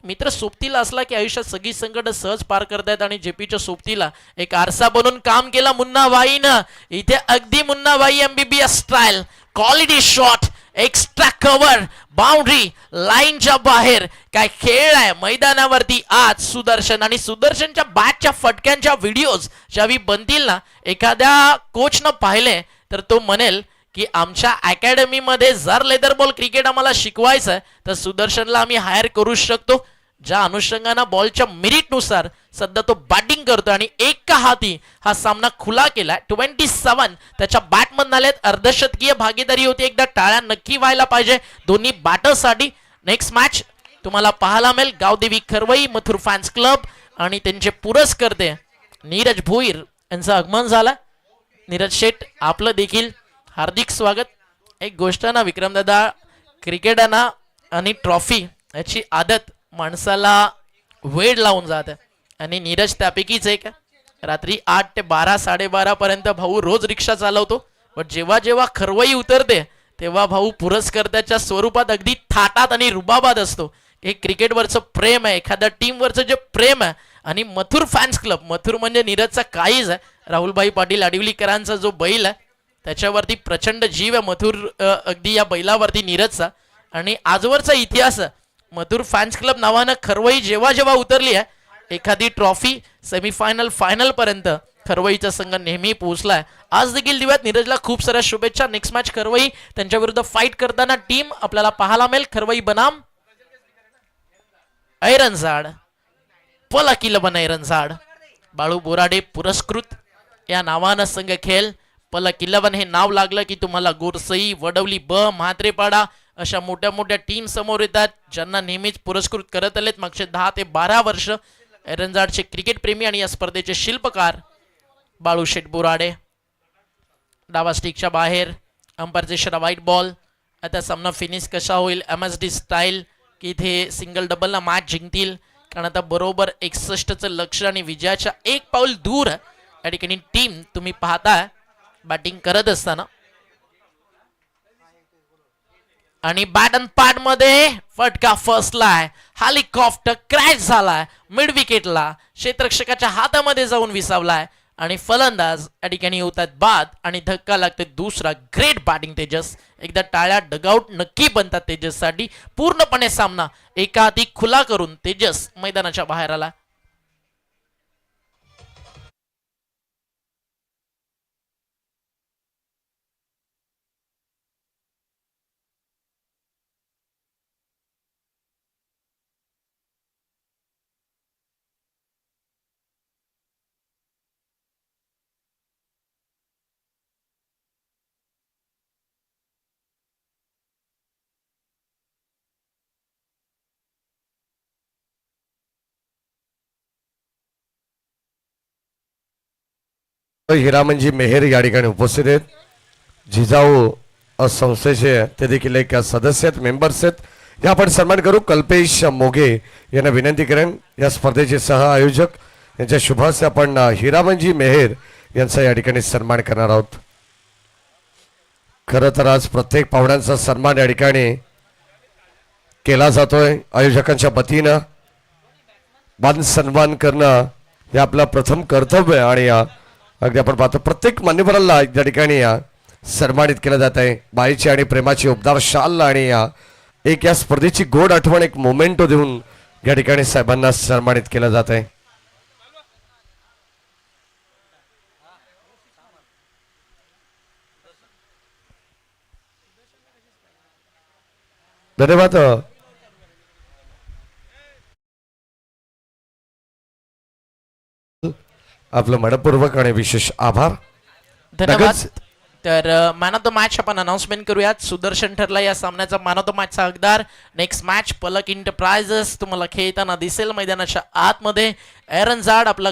[SPEAKER 6] मित्र सोबतीला असला की आयुष्यात सगळी संकट सहज पार करतायत आणि JPच्या सोबतीला एक आरसा बनून काम केला मुन्नाबाईनं. इथे अगदी Munna Bhai MBBS style quality shot extra cover boundary लाईनच्या बाहेर काय खेळ आहे मैदानावरती आज सुदर्शन. आणि सुदर्शनच्या बॅटच्या फटक्यांच्या व्हिडिओज ज्यावेळी बनतील ना एखाद्या कोचनं पाहिले तर तो म्हणेल की आमच्या अकॅडमीमध्ये जर लेदर बॉल क्रिकेट आम्हाला शिकवायचं आहे तर सुदर्शनला आम्ही हायर करू शकतो. ज्या अनुषंगानं बॉलच्या मेरिटनुसार सध्या तो बॅटिंग करतो आणि एका हाती हा सामना खुला केलाय. 27 त्याच्या बॅटमधून आलेत. अर्धशतकीय भागीदारी होती. एकदा टाळ्या नक्की व्हायला पाहिजे दोन्ही बॅटर्ससाठी. नेक्स्ट मॅच तुम्हाला पाहायला मिळेल गावदेवी खरवई मथुर फॅन्स क्लब आणि त्यांचे पुरस्कर्ते नीरज भोईर यांचं आगमन झालं. नीरज शेठ आपलं देखील हार्दिक स्वागत. एक गोष्ट ना विक्रमदादा क्रिकेटना आणि ट्रॉफी याची आदत माणसाला वेळ लावून जाते आणि नीरज त्यापैकीच एक आहे. रात्री 8 ते 12 12:30 पर्यंत भाऊ रोज रिक्षा चालवतो. पण जेव्हा जेव्हा खरवई उतरते तेव्हा भाऊ पुरस्कर्त्याच्या स्वरूपात अगदी थाटात आणि रुबाबात असतो. हे क्रिकेटवरचं प्रेम आहे एखाद्या टीमवरचं जे प्रेम आहे. आणि मथुर फॅन्स क्लब मथुर म्हणजे नीरजचा काहीच आहे. राहुलभाई पाटील आडिवलीकरांचा जो बैल आहे त्याच्यावरती प्रचंड जीव आहे मथुर अगदी या बैलावरती नीरजचा. आणि आजवरचा इतिहास मथुर फॅन्स क्लब नावानं खरवई जेव्हा जेव्हा उतरली आहे एखादी ट्रॉफी सेमीफायनल फायनल पर्यंत खरवईचा संघ नेहमी पोहोचलाय. आज देखील दिव्यात नीरजला खूप साऱ्या शुभेच्छा. नेक्स्ट मॅच खरवई त्यांच्या विरुद्ध फाईट करताना टीम आपल्याला पाहायला मिळेल. खरवई बनाम ऐरनजाड पलकिल बन ऐरनजाड. बाळू बोराडे पुरस्कृत या नावानं संघ खेळ. पलक 11 हे नाव लागलं की तुम्हाला गोरसई वडवली म्हात्रेपाडा अशा मोठ्या मोठ्या टीम समोर येतात ज्यांना नेहमीच पुरस्कृत करत आलेत मागचे 10 ते 12 वर्ष. एरंजाडचे क्रिकेट प्रेमी आणि या स्पर्धेचे शिल्पकार बाळू शेठ बोराडे. डावा स्टिकच्या बाहेर अंपायरचा इशारा व्हाईट बॉल. आता सामना फिनिश कसा होईल MSD स्टाईल की इथे सिंगल डबलला मॅच जिंकतील कारण आता बरोबर 61चं लक्ष आणि विजयाच्या एक पाऊल दूर या ठिकाणी टीम तुम्ही पाहताय बॅटिंग करत असताना. आणि बॅट अँड पॅड मध्ये फटका फसलाय. हेलिकॉप्टर क्रॅश झालाय मिड विकेटला क्षेत्ररक्षकाच्या हातामध्ये जाऊन विसावलाय आणि फलंदाज या ठिकाणी होतात बाद आणि धक्का लागते दुसरा. Great batting Tejas. एकदा टाळ्या डगआउट नक्की बनतात तेजससाठी. पूर्णपणे सामना एका हाती खुला करून तेजस मैदानाच्या बाहेर आला.
[SPEAKER 3] हिरामनजी मेहेर या ठिकाणी उपस्थित आहेत. जिजाऊ संस्थेचे ते देखील एक सदस्य आहेत मेंबर्स आहेत. या आपण सन्मान करू. कल्पेश मोघे यांना विनंती करेन या स्पर्धेचे सह आयोजक यांच्या शुभास आपण हिरामनजी मेहेर यांचा या ठिकाणी सन्मान करणार आहोत. खरं तर आज प्रत्येक पाहुण्यांचा सन्मान या ठिकाणी केला जातोय आयोजकांच्या वतीनं. मान सन्मान करणं हे आपलं प्रथम कर्तव्य आहे आणि अगदी आपण पाहतो प्रत्येक मान्यवरांना या ठिकाणी सन्मानित केलं जात आहे. बाईची आणि प्रेमाची उबदार शाल आणि एक या स्पर्धेची गोड आठवण एक मोमेंटो देऊन या ठिकाणी साहेबांना सन्मानित केलं जात आहे. धन्यवाद. आपलं मनपूर्वक आणि विशेष आभार.
[SPEAKER 6] धन्यवाद.
[SPEAKER 3] नगद-
[SPEAKER 6] तर मॅन ऑफ द मॅच आपण अनाउन्समेंट करूयात. सुदर्शन ठरला या सामन्याचा मॅन ऑफ द मॅचचा हकदार. नेक्स्ट मॅच पलक इंटरप्राइजेस तुम्हाला खेळताना दिसेल मैदानाच्या आतमध्ये. एरन जाड आपला